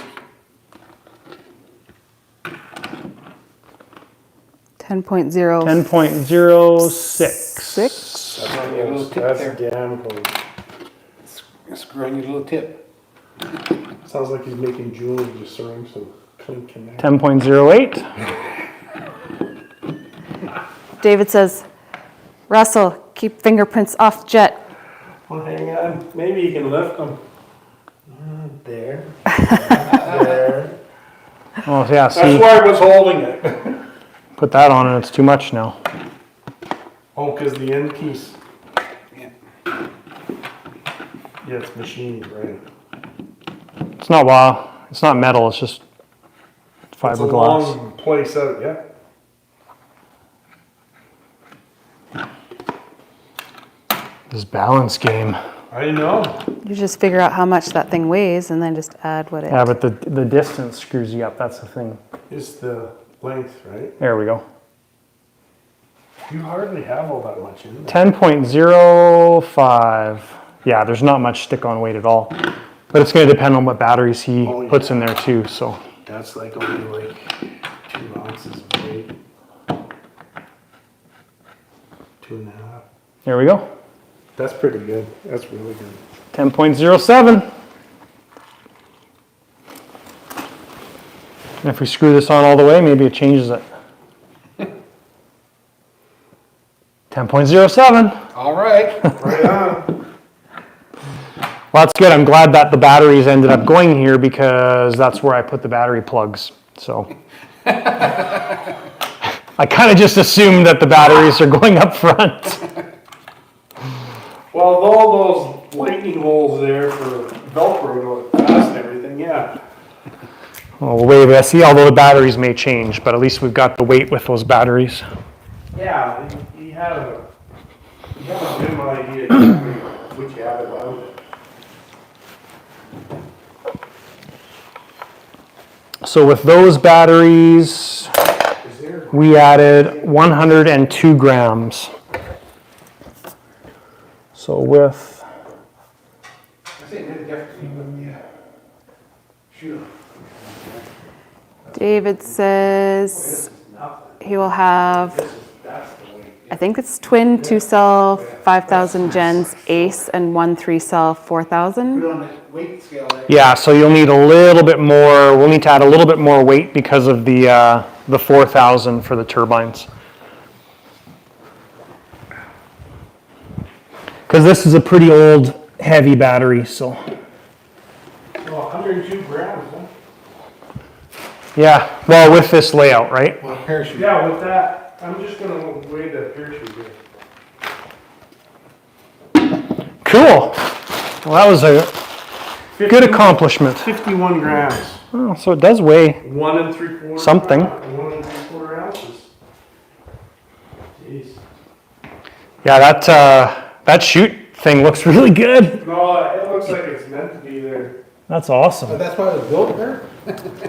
10.0. 10.06. Six. That's a little tip That's there. damn close. Screwing you a little tip. Sounds like he's making jewelry, just throwing some clink in there. 10.08. David says, Russell, keep fingerprints off jet. Well, hang on, maybe you can lift them. There. There. Oh, yeah, That's see, why I was holding it. put that on and it's too much now. Oh, because the end piece. Yeah. Yeah, it's machined, right? It's not wow, it's not metal, it's just It's a fiberglass. long place out, yeah. This balance game. I know. You just figure out how much that thing weighs and then just add what it. Yeah, but the distance screws you up, that's the thing. It's the length, right? There we go. You hardly have all that much in there. 10.05. Yeah, there's not much stick-on weight at all. But it's going to depend on what batteries he Oh, yeah. puts in there too, so. That's like only like 2 ounces of weight. 2.5. There we go. That's pretty good. That's really good. 10.07. And if we screw this on all the way, maybe it changes it. 10.07. All right. Right on. Well, that's good. I'm glad that the batteries ended up going here because that's where I put the battery plugs. So I kind of just assumed that the batteries are going up front. Well, with all those lightning holes there for Velcro to pass and everything, yeah. Well, we'll wait and see, although the batteries may change, but at least we've got the weight with those batteries. Yeah, he had a good idea exactly what you had about it. So with those batteries, Is there? we added 102 grams. So with, I say maybe definitely, but yeah. Shoot. David says he will have, I think it's twin 2-cell 5,000 gens ACE and 1 3-cell 4,000. Put on the weight scale there. yeah, so you'll need a little bit more, we'll need to add a little bit more weight because of the 4,000 for the turbines. Because this is a pretty old, heavy battery, so. So 102 grams, huh? Yeah, well, with this layout, right? Well, parachute. Yeah, with that, I'm just gonna weigh the parachute here. Cool. Well, that was a good accomplishment. 51 grams. Oh, so it does weigh 1 3/4. Something. 1 3/4 ounces. Jeez. Yeah, that chute thing looks really good. No, it looks like it's meant to be there. That's So awesome. that's why it was built there?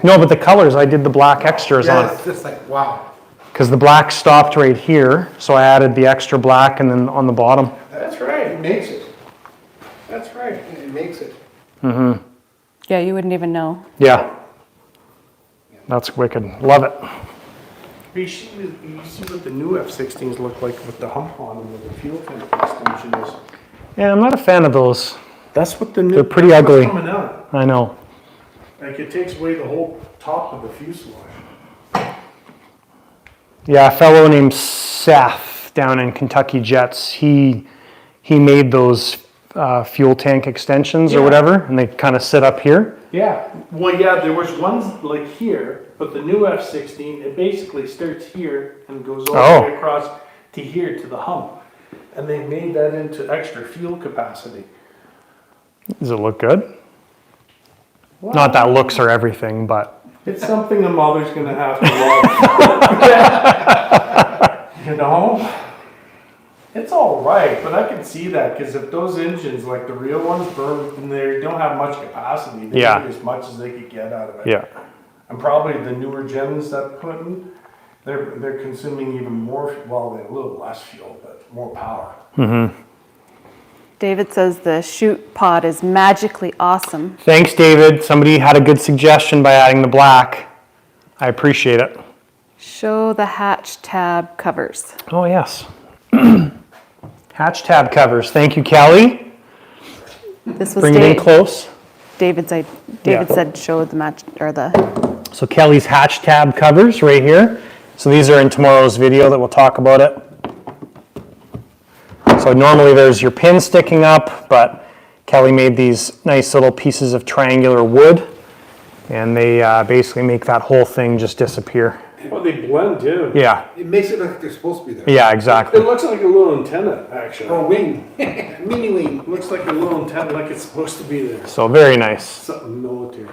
No, but the colors, I did the black extras Yeah, on it's just like, wow. because the black stopped right here, so I added the extra black and then on the bottom. That's It right. makes it. That's right. It makes it. Yeah, you wouldn't even know. Yeah. That's wicked. Love it. You see what the new F16s look like with the hump on them, with the fuel tank extension is. Yeah, I'm not a fan of those. That's what the new. They're pretty that's what's ugly. Coming out. I know. Like it takes away the whole top of the fuselage. Yeah, a fellow named Seth down in Kentucky Jets, he made those fuel tank extensions or Yeah. whatever, and they kind of sit up here. Yeah, well, yeah, there was ones like here, but the new F16, it basically starts here and goes all Oh. the way across to here to the hump. And they made that into extra fuel capacity. Does it look good? Not that looks are everything, but It's something a mother's gonna have to love. You know? It's all right, but I can see that, because if those engines, like the real ones, burn, and they don't have much capacity, they Yeah. need as much as they could get out of it. yeah. And probably the newer gens that put in, they're consuming even more, well, a little less fuel, but more power. David says the chute pod is magically awesome. Thanks, David. Somebody had a good suggestion by adding the black. I appreciate it. Show the hatch tab covers. Oh, yes. Hatch tab covers. Thank you, Kelly. This was Bring it in close. David Yeah. said show the match or the. So Kelly's hatch tab covers right here. So these are in tomorrow's video that we'll talk about it. So normally there's your pin sticking up, but Kelly made these nice little pieces of triangular wood, and they basically make that whole thing just disappear. Oh, they blend too. Yeah, It makes it like they're supposed to be there. yeah, It exactly. looks like a little antenna, actually. Or a wing, mini wing. Looks like a little antenna, like it's supposed to be there. So very nice. Something military.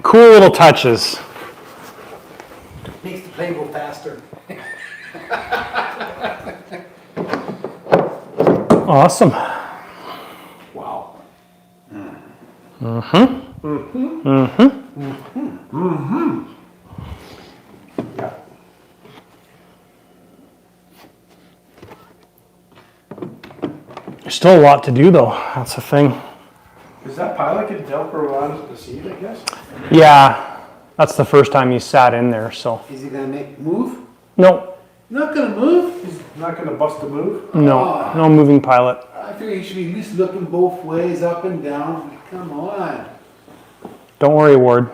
Cool little touches. Makes the plane go faster. Awesome. Wow. Yeah. There's still a lot to do though. That's the thing. Is that pilot can Velcro onto the seat, I guess? Yeah, that's the first time he's sat in there, so. Is he gonna make move? No, Not gonna move? He's not gonna bust a move? no, no moving pilot. I figure he should be at least looking both ways, up and down. Come on. Don't worry, Ward.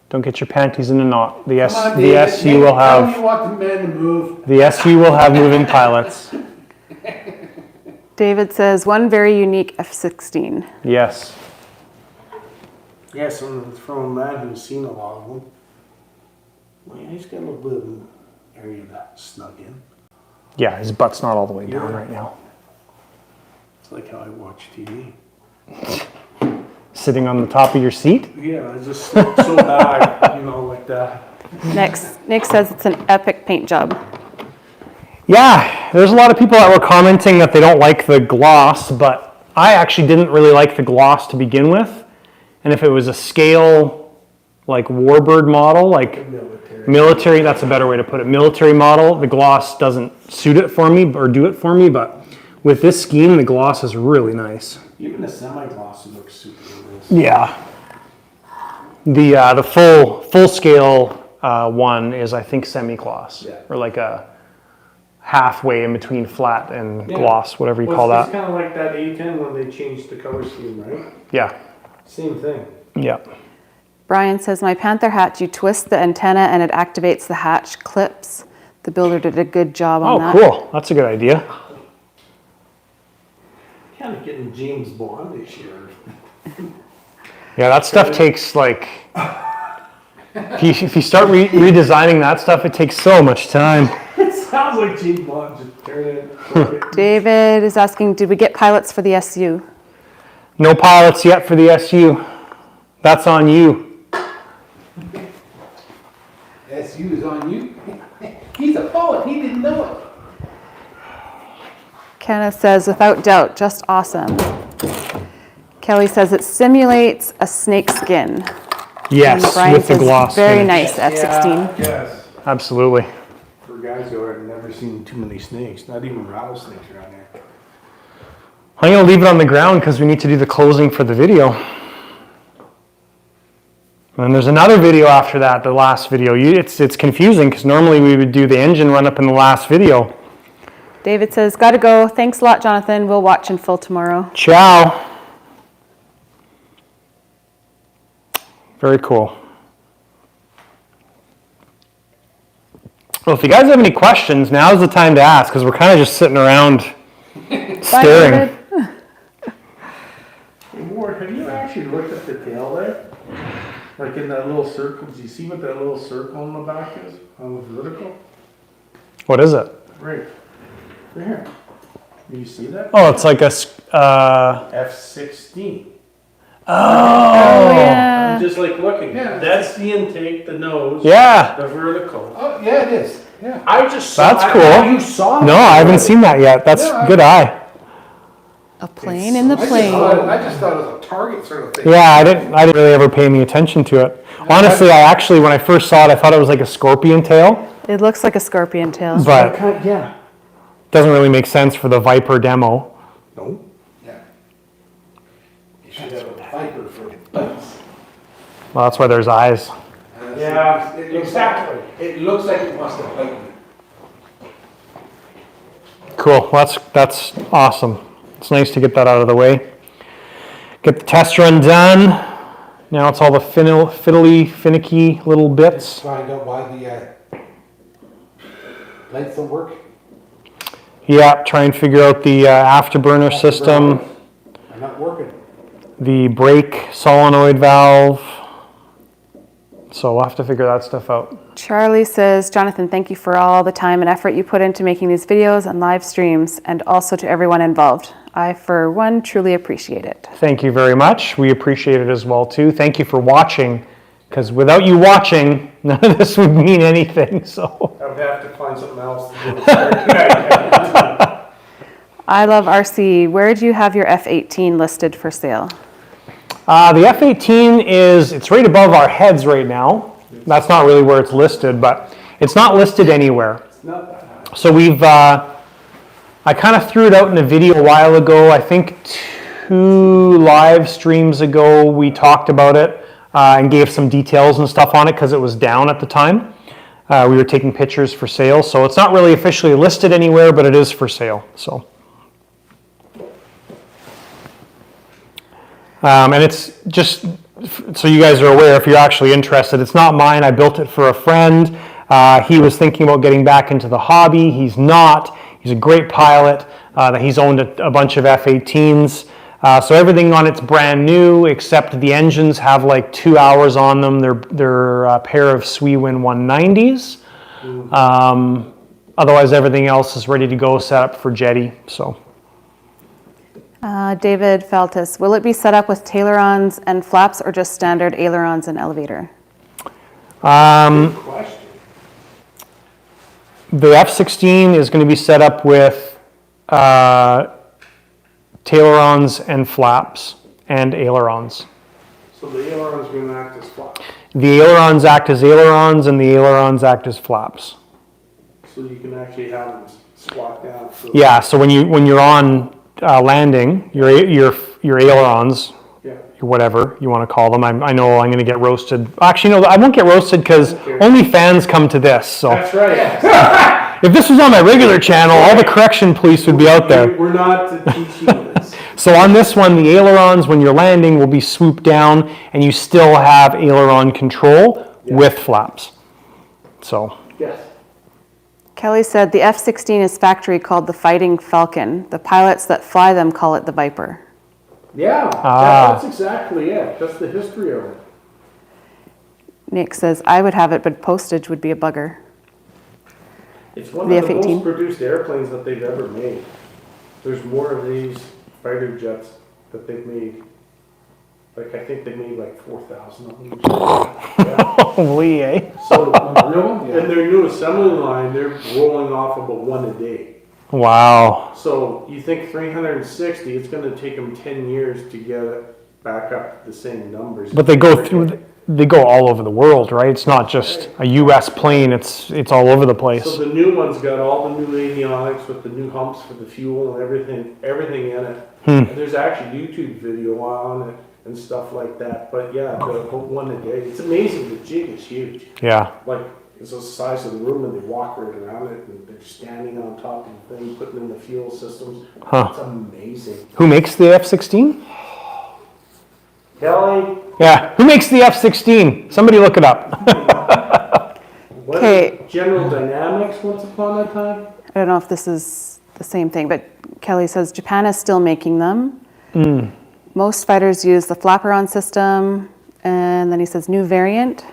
Don't get your panties in a knot. The Come on, the David. SU will Tell me have you want the man to move. the SU will have moving pilots. David says one very unique F16. Yes. Yes, and from a man who's seen a lot of them. Well, yeah, he's got a little bit of an area to snug in. Yeah, his butt's not all the way down right now. It's like how I watch TV. Sitting on the top of your seat? Yeah, I just so bad, you know, like that. Nick says it's an epic paint job. Yeah, there's a lot of people that were commenting that they don't like the gloss, but I actually didn't really like the gloss to begin with. And if it was a scale, like Warbird model, like military, that's a better way to put it, military model, the gloss doesn't suit it for me or do it for me, but with this scheme, the gloss is really nice. Even the semi-gloss looks super good. Yeah. The full scale one is, I think, semi-gloss, Yeah. or like a halfway in between flat and Yeah. gloss, whatever you Well, call it's that. kind of like that A10 when they changed the color scheme, right? Yeah, Same thing. yeah. Brian says my Panther hatch, you twist the antenna and it activates the hatch clips. The builder did a good job on Oh, that. cool. That's a good idea. Kind of getting James Bond-ish here. Yeah, that stuff takes like, if you start redesigning that stuff, it takes so much time. It sounds like James Bond, just turn it. David is asking, did we get pilots for the SU? No pilots yet for the SU. That's on you. SU is on you. He's a poet. He didn't know it. Kenneth says, without doubt, just awesome. Kelly says it simulates a snake skin. Yes, And Brian with the says, gloss. very finish. nice F16. Yes. Absolutely. For guys who have never seen too many snakes, not even rattlesnakes around here. I'm going to leave it on the ground because we need to do the closing for the video. And there's another video after that, the last video. It's confusing because normally we would do the engine run up in the last video. David says, gotta go. Thanks a lot, Jonathan. We'll watch in full tomorrow. Ciao. Very cool. Well, if you guys have any questions, now's the time to ask, because we're kind of just sitting around Bye, staring. David. Hey, Ward, have you actually looked at the tail there? Like in that little circle, do you see what that little circle in the back is on the vertical? What is it? Right there. Do you see that? Oh, it's like a, F16. Oh, yeah. I'm just like looking. Yeah. That's the intake, the nose. yeah, The vertical. Oh, yeah, it is. Yeah. I just saw That's I- cool. You saw no, it I haven't already. seen that yet. That's Yeah, good eye. A plane in the I just plane. thought it was a target sort of thing. Yeah, I didn't really ever pay any attention to it. Honestly, I actually, when I first saw it, I thought it was like a scorpion tail, It looks like a scorpion tail. but Yeah. doesn't really make sense for the Viper demo. No. Yeah. You should have a Viper for bites. Well, that's why there's eyes. Yeah, It looks exactly. Like, it looks like it must have bitten. Cool. Well, that's awesome. It's nice to get that out of the way. Get the test run done. Now it's all the finicky little bits. Find out why the lights don't work. Yeah, try and figure out the afterburner system, They're not working. the brake solenoid valve. So we'll have to figure that stuff out. Charlie says, Jonathan, thank you for all the time and effort you put into making these videos and live streams, and also to everyone involved. I, for one, truly appreciate it. Thank you very much. We appreciate it as well, too. Thank you for watching, because without you watching, none of this would mean anything, so. I would have to find something else to do. I love RC. Where do you have your F18 listed for sale? The F-18 it's right above our heads right now. That's not really where it's listed, but it's not listed anywhere. Not that high. So I kind of threw it out in a video a while ago. I think 2 live streams ago we talked about it and gave some details and stuff on it because it was down at the time. We were taking pictures for sale, so it's not really officially listed anywhere, but it is for sale. So. And it's just, so you guys are aware, if you're actually interested, it's not mine. I built it for a friend. He was thinking about getting back into the hobby. He's not. He's a great pilot. He's owned a bunch of F-18s. So everything on it's brand new, except the engines have like 2 hours on them. They're a pair of Swiwin 190s. Otherwise, everything else is ready to go, set up for Jeti. So. David Feltus, will it be set up with tailerons and flaps or just standard ailerons and elevator? Good question. The F-16 is going to be set up with tailerons and flaps and ailerons. So the aileron's going to act as flat. The ailerons act as ailerons and the ailerons act as flaps. So you can actually have them squat down. So Yeah, so when you're on landing, your ailerons, Yeah. whatever you want to call them. I know I'm going to get roasted. Actually, no, I won't get roasted because Okay. only fans come to this. So That's right. if this was on my regular channel, all the correction police would be out there. We're not teaching this. So on this one, the ailerons, when you're landing, will be swooped down, and you still have aileron control with flaps. So Yes. Kelly said the F-16 is factory called the Fighting Falcon. The pilots that fly them call it the Viper. Yeah, that's exactly it. That's the history of it. Nick says, I would have it, but postage would be a bugger. It's one The of the F-18. most produced airplanes that they've ever made. There's more of these fighter jets that they've made. Like, I think they made like 4,000 of them. Yeah. holy, eh? So, Real? and their new assembly line, they're rolling off about 1 a day. Wow. So you think 360, it's going to take them 10 years to get it back up to the same numbers. But they go all over the world, right? It's not just a U.S. plane. It's all over the place. So the new one's got all the new avionics with the new humps for the fuel and everything in it. And there's actually YouTube video on it and stuff like that. But yeah, the whole 1 a day. It's amazing. The jig is huge. Yeah. Like, it's the size of the room, and they walk right around it, and they're standing on top of the thing, putting in the fuel systems. Huh. It's amazing. Who makes the F-16? Kelly, Yeah. Who makes the F-16? Somebody look it up. Okay. General Dynamics once upon a time? I don't know if this is the same thing, but Kelly says Japan is still making them. Most fighters use the flaperon system, and then he says new variant,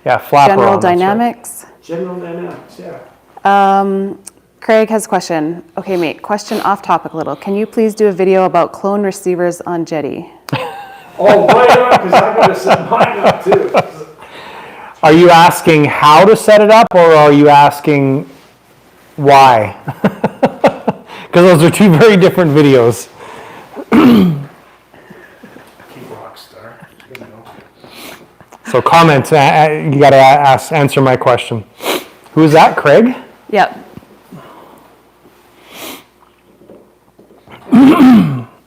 Yeah, flapper General on, that's right. Dynamics. General Dynamics, yeah. Craig has a question. Okay, mate, question off topic a little. Can you please do a video about clone receivers on Jeti? Oh, right on, because I gotta set mine up too. Are you asking how to set it up, or are you asking why? Because those are two very different videos. Keep Rockstar, you know. So comment, you gotta answer my question. Who is that, Craig? Yep.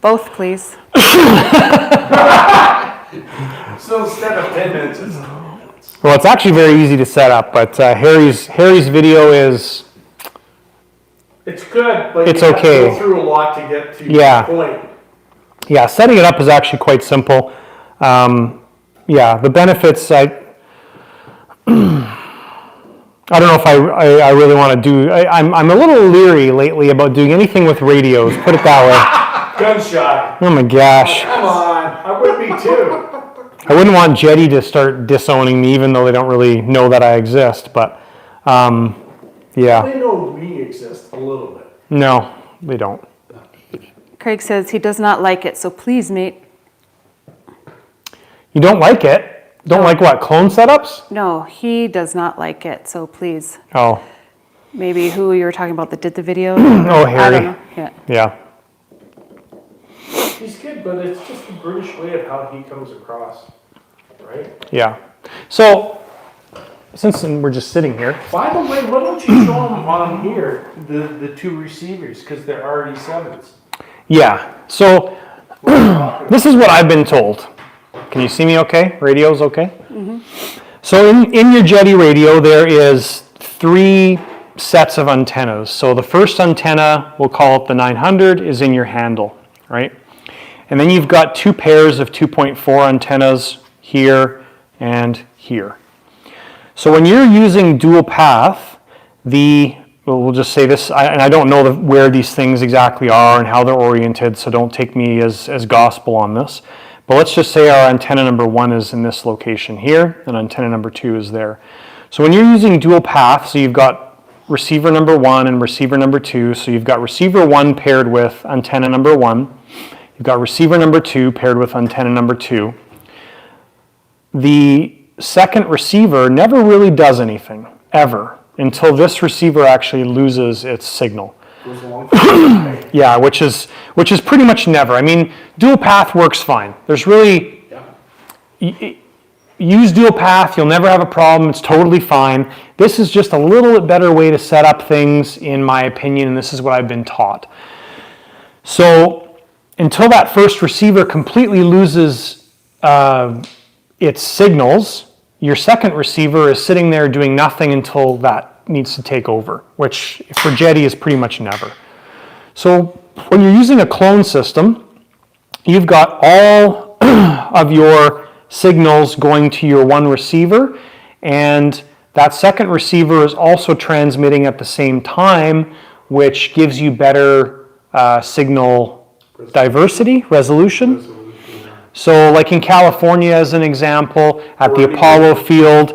Both, please. So instead of 10 minutes, it's Well, it's actually very easy to set up, but Harry's video is, it's good, but It's you have to okay. go through a lot to get to Yeah. the point. yeah, setting it up is actually quite simple. Yeah, the benefits, I don't know if I really want to do, I'm a little leery lately about doing anything with radios, put it that way. Gun shy. Oh my gosh. Come on, I would be too. I wouldn't want Jeti to start disowning me, even though they don't really know that I exist, but yeah, They know we exist a little bit. no, they don't. Craig says he does not like it, so please, mate. You don't like it? Don't like what, clone setups? No, he does not like it, so please. Oh, Maybe who you were talking about that did the video? oh, I Harry. don't know. Yeah. Yeah. He's good, but it's just the British way of how he comes across, right? Yeah. So, since we're just sitting here, By the way, why don't you show them on here, the two receivers, because they're already 7s. yeah. So, this is what I've been told. Can you see me okay? Radio's okay? So, in your Jeti radio, there is 3 sets of antennas. So, the first antenna, we'll call it the 900, is in your handle, right? And then you've got 2 pairs of 2.4 antennas here and here. So when you're using dual path, we'll just say this, and I don't know where these things exactly are and how they're oriented, so don't take me as gospel on this. But let's just say our antenna number 1 is in this location here, and antenna number 2 is there. So when you're using dual path, so you've got receiver number 1 and receiver number 2, so you've got receiver 1 paired with antenna number 1, you've got receiver number 2 paired with antenna number 2. The second receiver never really does anything, ever, until this receiver actually loses its signal. Goes along for the Yeah, which is pretty much never. I mean, dual path works fine. There's really, use dual path, you'll never have a problem, it's totally fine. This is just a little bit better way to set up things, in my opinion, and this is what I've been taught. So, until that first receiver completely loses its signals, your second receiver is sitting there doing nothing until that needs to take over, which for Jeti is pretty much never. So when you're using a clone system, you've got all of your signals going to your one receiver, and that second receiver is also transmitting at the same time, which gives you better signal diversity, resolution. So like in California, as an example, at the Apollo field,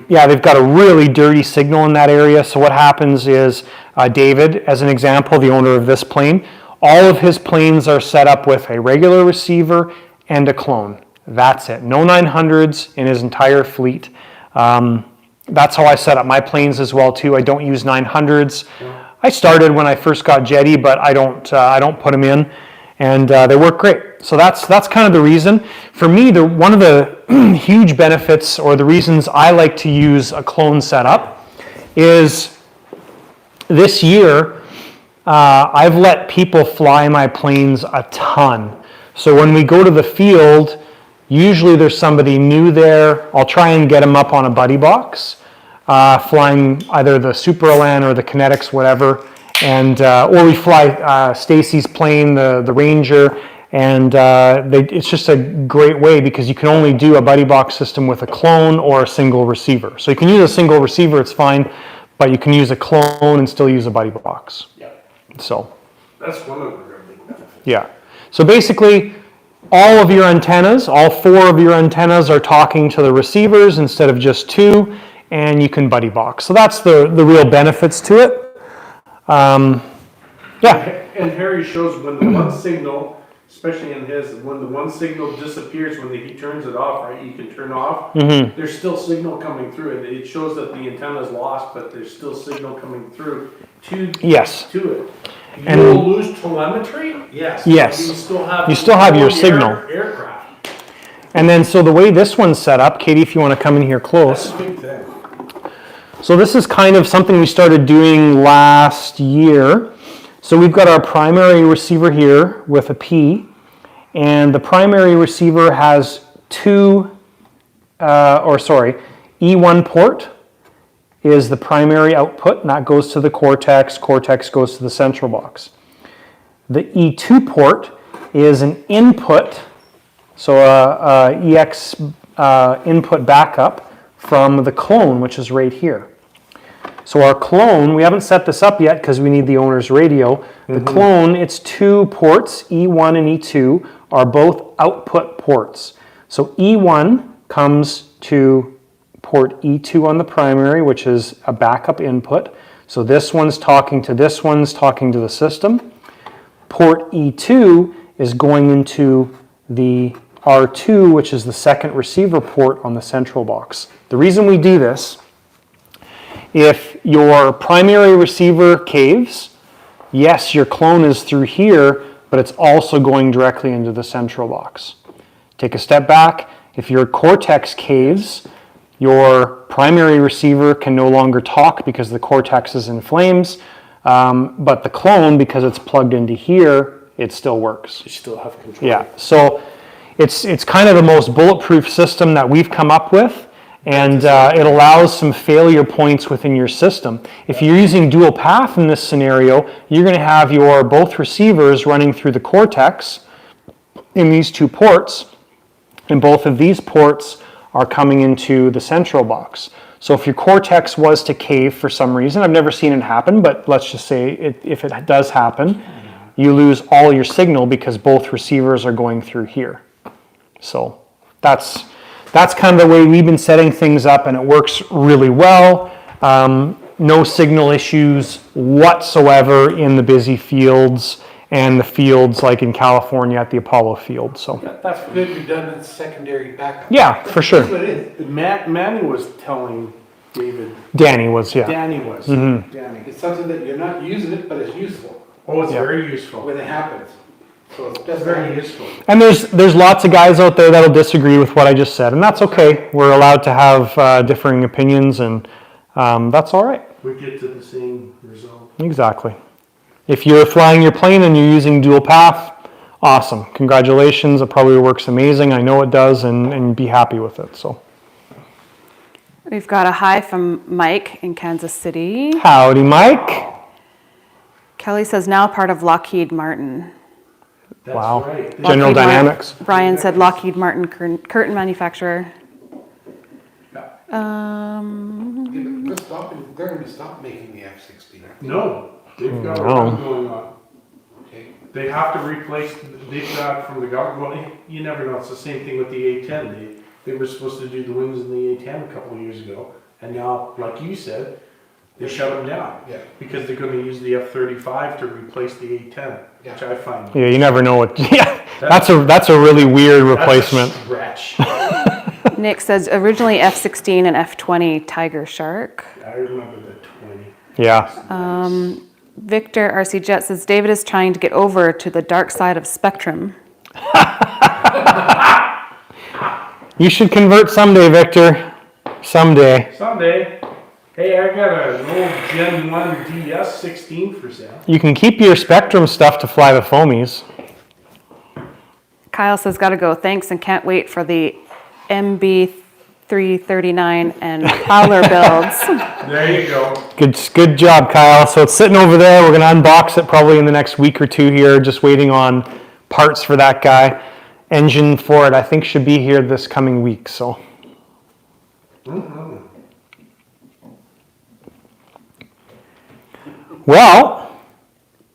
yeah, they've got a really dirty signal in that area. So what happens is, David, as an example, the owner of this plane, all of his planes are set up with a regular receiver and a clone. That's it. No 900s in his entire fleet. That's how I set up my planes as well too. I don't use 900s. I started when I first got Jeti, but I don't put them in, and they work great. So that's kind of the reason. For me, one of the huge benefits, or the reasons I like to use a clone setup, is this year I've let people fly my planes a ton. So when we go to the field, usually there's somebody new there. I'll try and get them up on a buddy box, flying either the Super Elan or the Kinetics, whatever, and or we fly Stacy's plane, the Ranger, And it's just a great way because you can only do a buddy box system with a clone or a single receiver. So you can use a single receiver, it's fine, but you can use a clone and still use a buddy box. Yeah. So, That's one of the real big benefits. yeah. So basically, all of your antennas, all 4 of your antennas are talking to the receivers instead of just 2, and you can buddy box. So that's the real benefits to it. Yeah. And Harry shows when the one signal, especially in his, when the one signal disappears, when he turns it off, right, you can turn off, there's still signal coming through. It shows that the antenna is lost, but there's still signal coming through to Yes. to it. And- You'll lose telemetry? Yes. Yes. You still have, You still have your the signal. Aircraft. And then, so the way this one's set up, Katie, if you want to come in here close. That's a big thing. So this is kind of something we started doing last year. So we've got our primary receiver here with a P, and the primary receiver has E1 port is the primary output, and that goes to the Cortex. Cortex goes to the central box. The E2 port is an input, so a EX input backup from the clone, which is right here. So our clone, we haven't set this up yet because we need the owner's radio. The clone, its 2 ports, E1 and E2, are both output ports. So E1 comes to port E2 on the primary, which is a backup input. So this one's talking to this one's talking to the system. Port E2 is going into the R2, which is the second receiver port on the central box. The reason we do this, if your primary receiver caves, yes, your clone is through here, but it's also going directly into the central box. Take a step back. If your Cortex caves, your primary receiver can no longer talk because the Cortex is in flames, but the clone, because it's plugged into here, it still works. You still have control. Yeah, so it's kind of the most bulletproof system that we've come up with. And it allows some failure points within your system. If you're using dual path in this scenario, you're going to have your both receivers running through the Cortex in these 2 ports, and both of these ports are coming into the central box. So if your Cortex was to cave for some reason, I've never seen it happen, but let's just say if it does happen, you lose all your signal because both receivers are going through here. So that's kind of the way we've been setting things up, and it works really well. No signal issues whatsoever in the busy fields and the fields like in California at the Apollo field. So That's good redundant secondary backup. yeah, for sure. That's what it is. Manny was telling David, Danny was, yeah. Danny was. Danny. It's something that you're not using it, but it's useful Oh, it's Yeah. very useful. when it happens. So it's It's just very useful. And there's lots of guys out there that'll disagree with what I just said, and that's okay. We're allowed to have differing opinions, and that's all right. We get to the same result. Exactly. If you're flying your plane and you're using dual path, awesome. Congratulations. It probably works amazing. I know it does, and be happy with it. So, We've got a hi from Mike in Kansas City. howdy, Mike. Kelly says now part of Lockheed Martin. That's Wow. right. General Lockheed Martin- Dynamics. Brian said Lockheed Martin curtain manufacturer. They're going to stop making the F16. No, they've got a No. run going on. Okay. They have to replace, they've got from the government, well, you never know, it's the same thing with the A10. They were supposed to do the wings in the A10 a couple of years ago, and now, like you said, they shut them down. Yeah. Because they're gonna use the F-35 to replace the A10, which I find. Yeah, you never know what. Yeah, that's a really weird replacement. That's a stretch. Nick says originally F16 and F20 Tiger Shark. I remember the 20. Yeah. Victor RCJets says David is trying to get over to the dark side of Spectrum. You should convert someday, Victor. Someday. Someday. Hey, I got an old Gen 1 DS16 for sale. You can keep your Spectrum stuff to fly the foamies. Kyle says gotta go, thanks, and can't wait for the MB339 and Prowler builds. There you go. Good job, Kyle. So it's sitting over there. We're going to unbox it probably in the next week or 2 here, just waiting on parts for that guy. Engine for it, I think, should be here this coming week. So, well,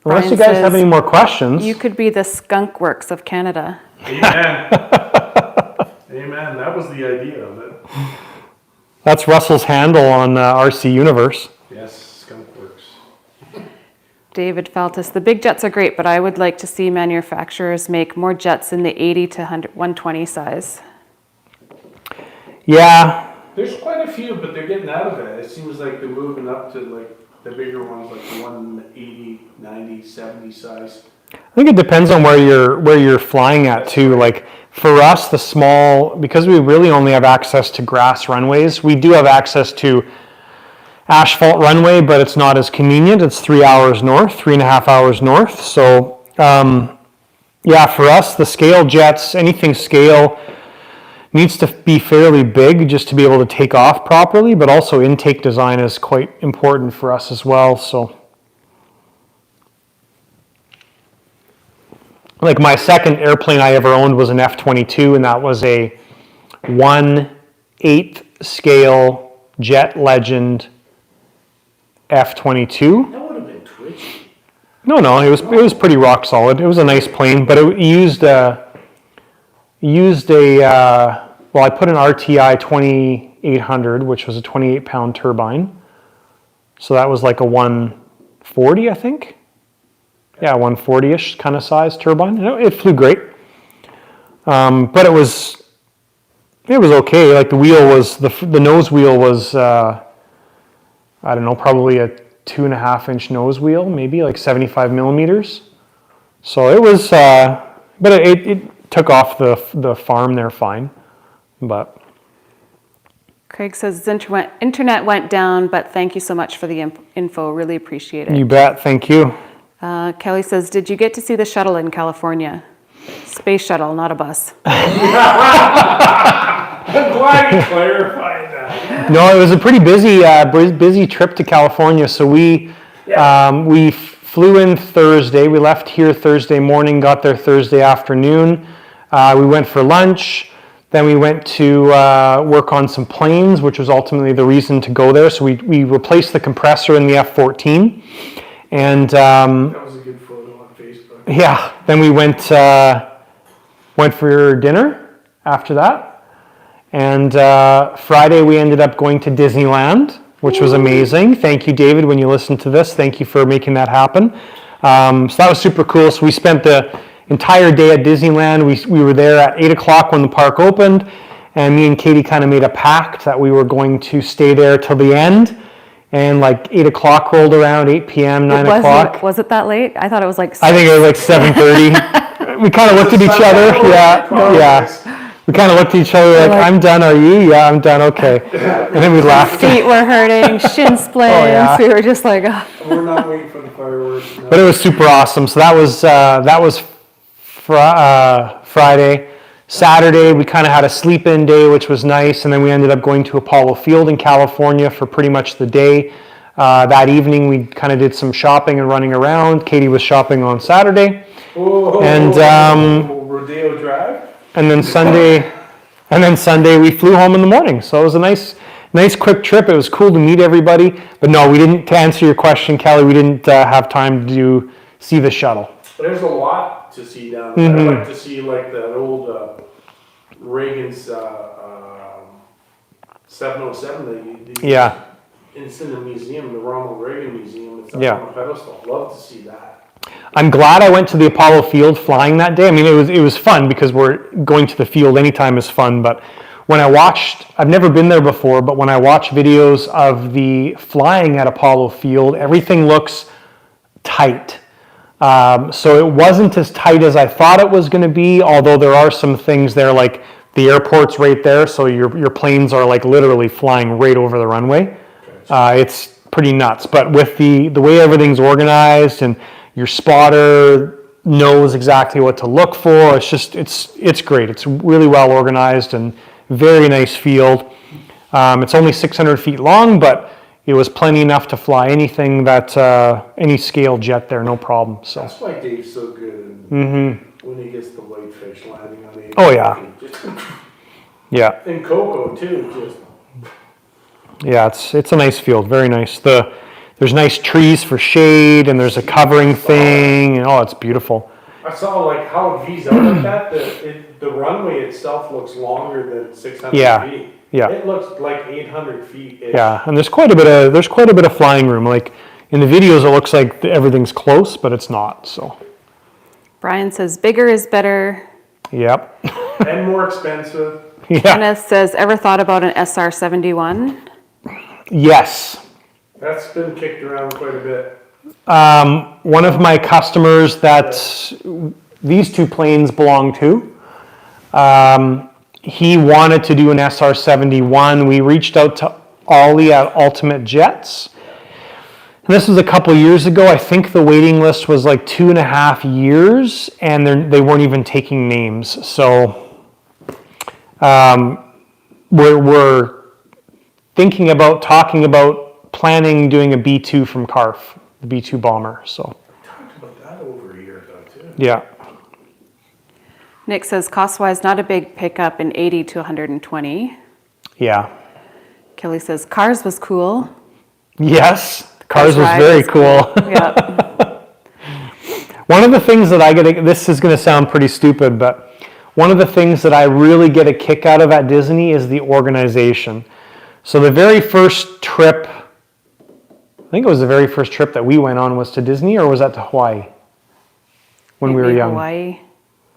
unless you guys have any more questions. You could be the skunk works of Canada. Amen. Amen. That was the idea of it. That's Russell's handle on RC Universe. Yes, skunk works. David Feltus, the big jets are great, but I would like to see manufacturers make more jets in the 80 to 120 size. Yeah. There's quite a few, but they're getting out of it. It seems like they're moving up to like the bigger ones, like the 180, 90, 70 size. I think it depends on where you're flying at too. Like for us, the small, because we really only have access to grass runways, we do have access to asphalt runway, but it's not as convenient. It's 3 hours north, 3.5 hours north. So yeah, for us, the scale jets, anything scale needs to be fairly big just to be able to take off properly, but also intake design is quite important for us as well. So like my second airplane I ever owned was an F-22, and that was a 1/8 scale Jet Legend F-22. That would have been twitchy. No, it was pretty rock solid. It was a nice plane, but it used a well, I put an RTI 2800, which was a 28-pound turbine. So that was like a 140, I think. Yeah, 140-ish kind of size turbine. It flew great, but it was okay. Like the wheel was the nose wheel was I don't know, probably a 2.5-inch nose wheel, maybe like 75 millimeters. So it was, but it took off the farm there fine. But Craig says internet went down, but thank you so much for the info. Really appreciate it. you bet. Thank you. Kelly says, did you get to see the shuttle in California? Space shuttle, not a bus. I'm glad you clarified that. No, it was a pretty busy trip to California. So we flew in Thursday. We left here Thursday morning, got there Thursday afternoon. We went for lunch. Then we went to work on some planes, which was ultimately the reason to go there. So we replaced the compressor in the F-14. And That was a good photo on Facebook. yeah, then we went for dinner after that. And Friday we ended up going to Disneyland, which was amazing. Thank you, David, when you listen to this. Thank you for making that happen. So that was super cool. So we spent the entire day at Disneyland. We were there at 8 o'clock when the park opened, and me and Katie kind of made a pact that we were going to stay there till the end. And like 8 o'clock rolled around, 8 p.m., 9 o'clock. Was it that late? I thought it was like 6. I think it was like 7:30. We kind of looked at each other. Yeah. We kind of looked at each other like, I'm done, are you? Yeah, I'm done, okay. And then we laughed. Feet were hurting, shin splints. yeah. We were just like, oh. We're not waiting for the fireworks. No. But it was super awesome. So that was Friday. Saturday, we kind of had a sleep-in day, which was nice, and then we ended up going to Apollo Field in California for pretty much the day. That evening, we kind of did some shopping and running around. Katie was shopping on Saturday. And Rodeo Drive? And then Sunday we flew home in the morning. So it was a nice quick trip. It was cool to meet everybody. But no, we didn't. To answer your question, Kelly, we didn't have time to see the shuttle. There's a lot to see down there. I'd like to see like that old Reagan's 707 Yeah. It's in the museum, the Ronald Reagan Museum. It's up Yeah. on a pedestal. Love to see that. I'm glad I went to the Apollo Field flying that day. I mean, it was fun because we're going to the field anytime is fun. But when I've never been there before, but when I watch videos of the flying at Apollo Field, everything looks tight. So it wasn't as tight as I thought it was going to be, although there are some things there, like the airport's right there, so your planes are like literally flying right over the runway. It's pretty nuts. But with the way everything's organized and your spotter knows exactly what to look for, it's great. It's really well organized and very nice field. It's only 600 feet long, but it was plenty enough to fly anything that any scale jet there, no problem. So That's why Dave's so good. when he gets the whitefish landing on the. Oh, yeah. Just, Yeah, and cocoa too, just. yeah, it's a nice field, very nice. There's nice trees for shade, and there's a covering thing, and oh, it's beautiful. I saw like how it views out like that, the runway itself looks longer than 600 Yeah, feet. yeah. It looks like 800 feet. Yeah, and there's quite a bit of flying room. Like in the videos, it looks like everything's close, but it's not. So. Brian says bigger is better. Yep. And more expensive. Yeah. Kenneth says, ever thought about an SR-71? Yes. That's been kicked around quite a bit. One of my customers that these two planes belong to, he wanted to do an SR-71. We reached out to Ollie at Ultimate Jets. And this was a couple years ago. I think the waiting list was like 2.5 years, and they weren't even taking names. So we're talking about planning doing a B-2 from CARF, the B-2 bomber. So Talked about that over a year ago too. yeah. Nick says, cost-wise, not a big pickup in 80 to 120. Yeah. Kelly says, cars was cool. Yes. Cars was ride very was cool. Yeah. One of the things that this is going to sound pretty stupid, but one of the things that I really get a kick out of at Disney is the organization. So the very first trip, I think it was the very first trip that we went on was to Disney, or was that to Hawaii? When we were Maybe young. Hawaii.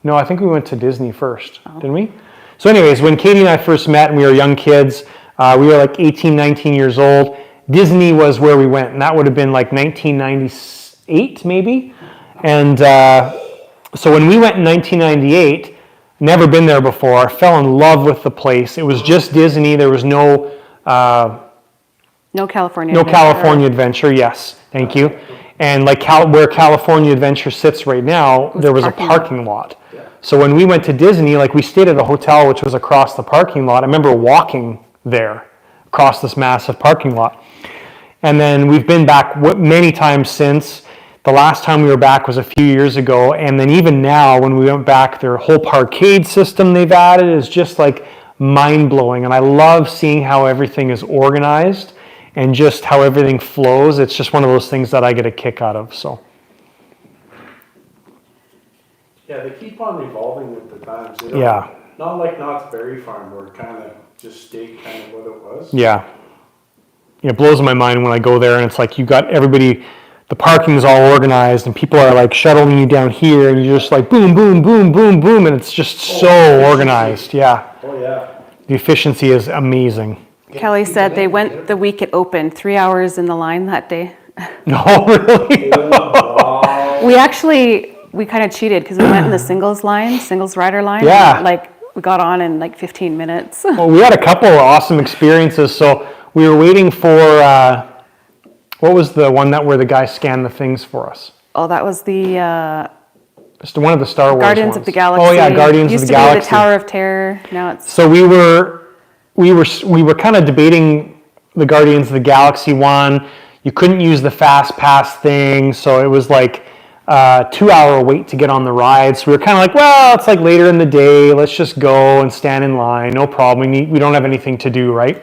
No, I think we went to Disney first, didn't we? So anyways, when Katie and I first met and we were young kids, we were like 18, 19 years old. Disney was where we went, and that would have been like 1998 maybe. And so when we went in 1998, never been there before, fell in love with the place. It was just Disney. There was no California. California Adventure, yes, thank you. And like where California Adventure sits right now, there was a parking lot. So when we went to Disney, like we stayed at a hotel which was across the parking lot. I remember walking there across this massive parking lot. And then we've been back many times since. The last time we were back was a few years ago. And then even now, when we went back, their whole parkade system they've added is just like mind-blowing. And I love seeing how everything is organized and just how everything flows. It's just one of those things that I get a kick out of. So. Yeah, they keep on evolving with the times. They don't- Yeah. Not like Knott's Berry Farm where it kind of just stayed kind of what it was. Yeah. It blows my mind when I go there and it's like you got everybody, the parking is all organized and people are like shuttling you down here and you're just like boom, boom, boom, boom, boom, and it's just so organized. Yeah. Oh yeah. The efficiency is amazing. Kelly said they went the week it opened, 3 hours in the line that day. No, really? We kind of cheated because we went in the singles rider line. Yeah. And, like we got on in like 15 minutes. Well, we had a couple of awesome experiences. So we were waiting for, what was the one where the guy scanned the things for us? Oh, that was the Just one of the Star Wars Guardians ones. of the Galaxy. Oh yeah, Guardians of the Galaxy. Used to be the Tower of Terror. Now it's So we were kind of debating the Guardians of the Galaxy one. You couldn't use the fast pass thing, so it was like 2-hour wait to get on the ride. So we were kind of like, well, it's like later in the day. Let's just go and stand in line. No problem. We don't have anything to do, right?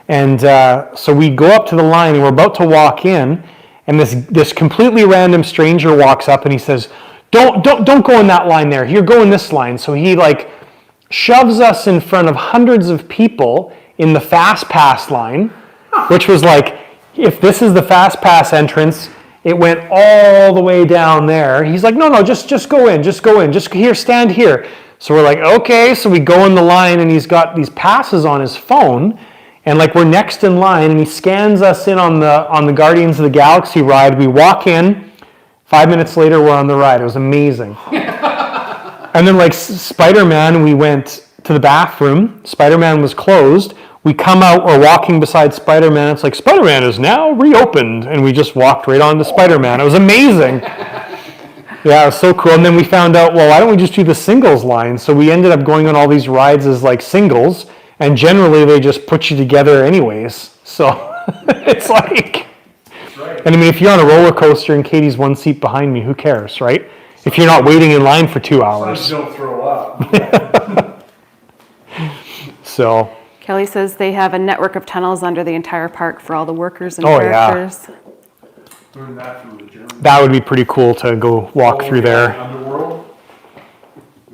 And so we go up to the line, and we're about to walk in, and this completely random stranger walks up, and he says, "Don't go in that line there. Here, go in this line." So he like shoves us in front of hundreds of people in the fast pass line, which was like, if this is the fast pass entrance, it went all the way down there. He's like, no, just go in, just here, stand here. So we're like, okay. So we go in the line, and he's got these passes on his phone, and like we're next in line, and he scans us in on the Guardians of the Galaxy ride. We walk in, 5 minutes later, we're on the ride. It was amazing. And then like Spider-Man, we went to the bathroom. Spider-Man was closed. We come out, we're walking beside Spider-Man. It's like, Spider-Man is now reopened. And we just walked right on to Spider-Man. It was amazing. Yeah, it was so cool. And then we found out, well, why don't we just do the singles line? So we ended up going on all these rides as like singles. And generally, they just put you together anyways. So it's like, Right. and I mean, if you're on a roller coaster and Katie's one seat behind me, who cares, right? if you're not waiting in line for 2 Some hours. don't throw up. So, Kelly says they have a network of tunnels under the entire park for all the workers and Oh, yeah. characters. Learned that from the Germans. that would be pretty cool to go walk through there. Underworld.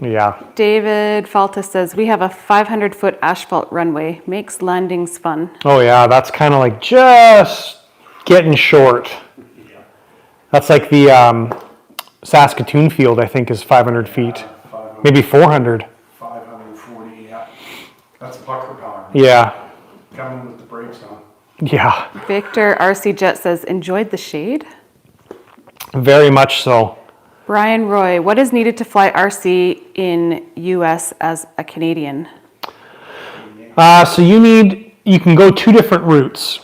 Yeah. David Falta says, we have a 500-foot asphalt runway. Makes landings fun. Oh yeah, that's kind of like just getting short. That's like the Saskatoon field, I think, is 500 feet. 500, Maybe 400. 540, yeah. That's pucker power. Yeah. Coming with the brakes on. Yeah. Victor RCJet says, enjoyed the shade. Very much so. Brian Roy, what is needed to fly RC in US as a Canadian? So you can go 2 different routes.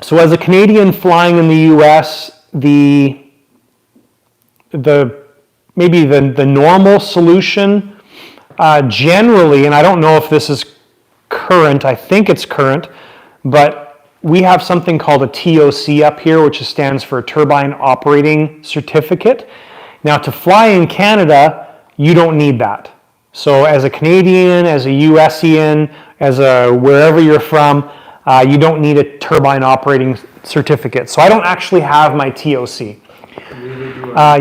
So as a Canadian flying in the US, maybe the normal solution, generally, and I don't know if this is current, I think it's current, but we have something called a TOC up here, which stands for Turbine Operating Certificate. Now, to fly in Canada, you don't need that. So as a Canadian, as a USian, as a wherever you're from, you don't need a turbine operating certificate. So I don't actually have my TOC.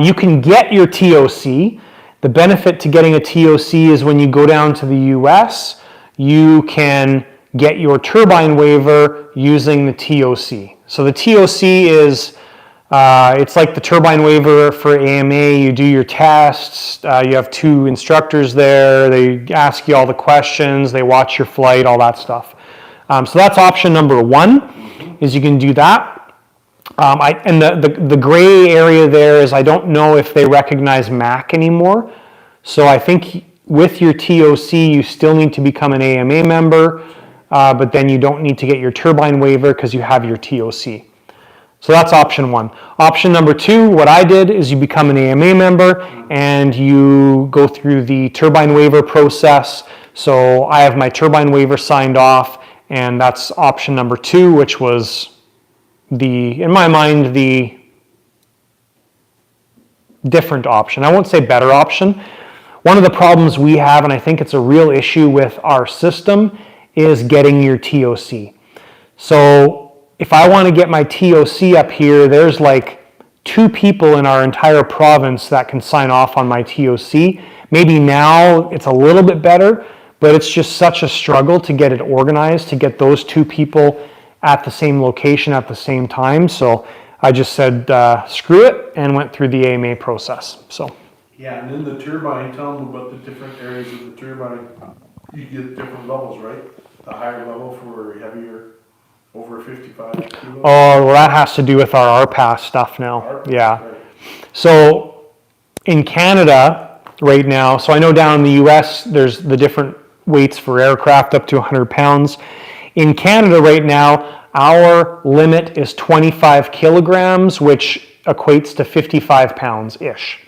You can get your TOC. The benefit to getting a TOC is when you go down to the US, you can get your turbine waiver using the TOC. So the TOC is it's like the turbine waiver for AMA. You do your tests. You have 2 instructors there. They ask you all the questions. They watch your flight, all that stuff. So that's option number 1, is you can do that. And the gray area there is I don't know if they recognize MAC anymore. So I think with your TOC, you still need to become an AMA member, but then you don't need to get your turbine waiver because you have your TOC. So that's option 1. Option number 2, what I did is you become an AMA member and you go through the turbine waiver process. So I have my turbine waiver signed off, and that's option number 2, which was in my mind, the different option. I won't say better option. One of the problems we have, and I think it's a real issue with our system, is getting your TOC. So if I want to get my TOC up here, there's like 2 people in our entire province that can sign off on my TOC. Maybe now it's a little bit better, but it's just such a struggle to get it organized, to get those 2 people at the same location at the same time. So I just said, screw it, and went through the AMA process. So. Yeah, and then the turbine, tell them about the different areas of the turbine. You get different levels, right? The higher level for heavier, over 55 kilos. Oh, well, that has to do with our RPAS stuff now. RPAS, Yeah. right. So in Canada right now, so I know down in the US, there's the different weights for aircraft up to 100 pounds. In Canada right now, our limit is 25 kilograms, which equates to 55 pounds-ish.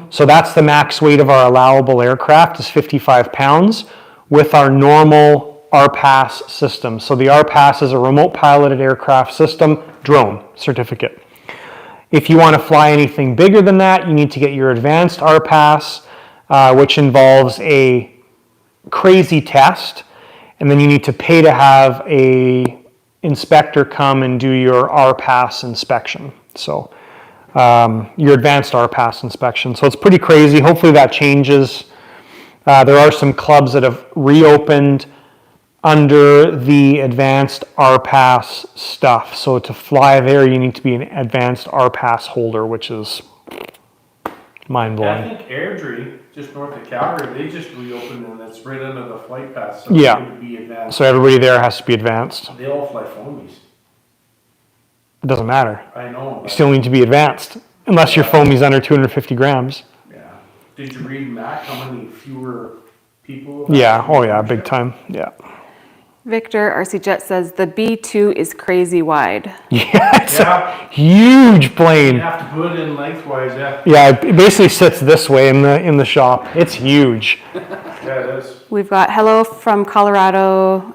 So that's the max weight of our allowable aircraft is 55 pounds with our normal RPAS system. So the RPAS is a remote piloted aircraft system, drone certificate. If you want to fly anything bigger than that, you need to get your advanced RPAS, which involves a crazy test, and then you need to pay to have a inspector come and do your RPAS inspection. So your advanced RPAS inspection. So it's pretty crazy. Hopefully that changes. There are some clubs that have reopened under the advanced RPAS stuff. So to fly there, you need to be an advanced RPAS holder, which is mind-blowing. I think Airdrie, just north of Calgary, they just reopened and it's right under the flight pass. So Yeah. it's going to be advanced. So everybody there has to be advanced. They all fly foamies. It doesn't matter. I know. You but- still need to be advanced, unless your foamy's under 250 grams. Yeah. Did you read Mac? How many fewer people? Yeah, oh yeah, big time, yeah. Victor RCJet says the B2 is crazy wide. Yeah, it's Yeah. a huge You plane. have to put it in lengthwise, yeah. Yeah, it basically sits this way in the shop. It's huge. Yeah, it is. We've got hello from Colorado,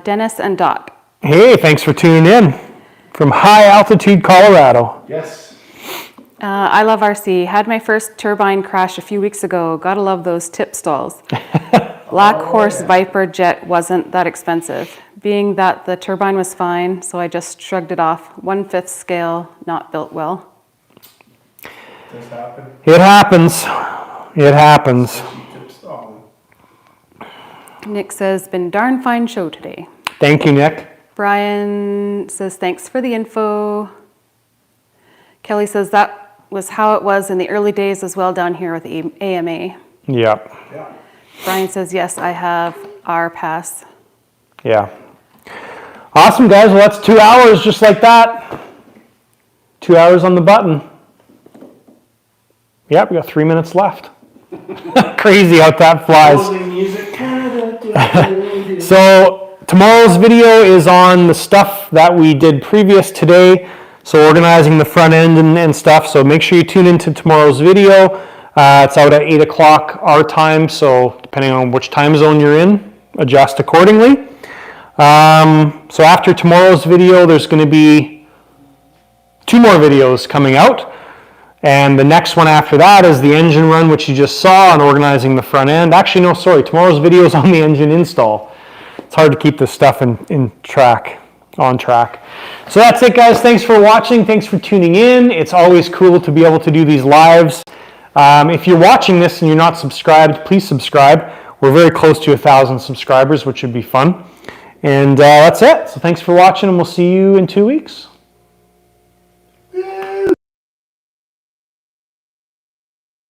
Dennis and Dot. Hey, thanks for tuning in from high altitude Colorado. Yes. I love RC. Had my first turbine crash a few weeks ago. Gotta love those tip stalls. Black Horse Viper jet wasn't that expensive. Being that the turbine was fine, so I just shrugged it off. 1/5 scale, not built well. This happened. It happens. It happens. Nick says, been darn fine show today. Thank you, Nick. Brian says, thanks for the info. Kelly says, that was how it was in the early days as well down here with AMA. Yep. Yeah. Brian says, yes, I have our pass. Yeah. Awesome, guys. Well, that's 2 hours just like that. 2 hours on the button. Yep, we got 3 minutes left. Crazy how that flies. Closing music. So tomorrow's video is on the stuff that we did previous today. So organizing the front end and stuff. So make sure you tune into tomorrow's video. It's out at 8 o'clock our time. So depending on which time zone you're in, adjust accordingly. So after tomorrow's video, there's going to be 2 more videos coming out. And the next one after that is the engine run, which you just saw, on organizing the front end. Actually, no, sorry. Tomorrow's video is on the engine install. It's hard to keep this stuff on track. So that's it, guys. Thanks for watching. Thanks for tuning in. It's always cool to be able to do these lives. If you're watching this and you're not subscribed, please subscribe. We're very close to 1,000 subscribers, which would be fun. And that's it. So thanks for watching, and we'll see you in 2 weeks.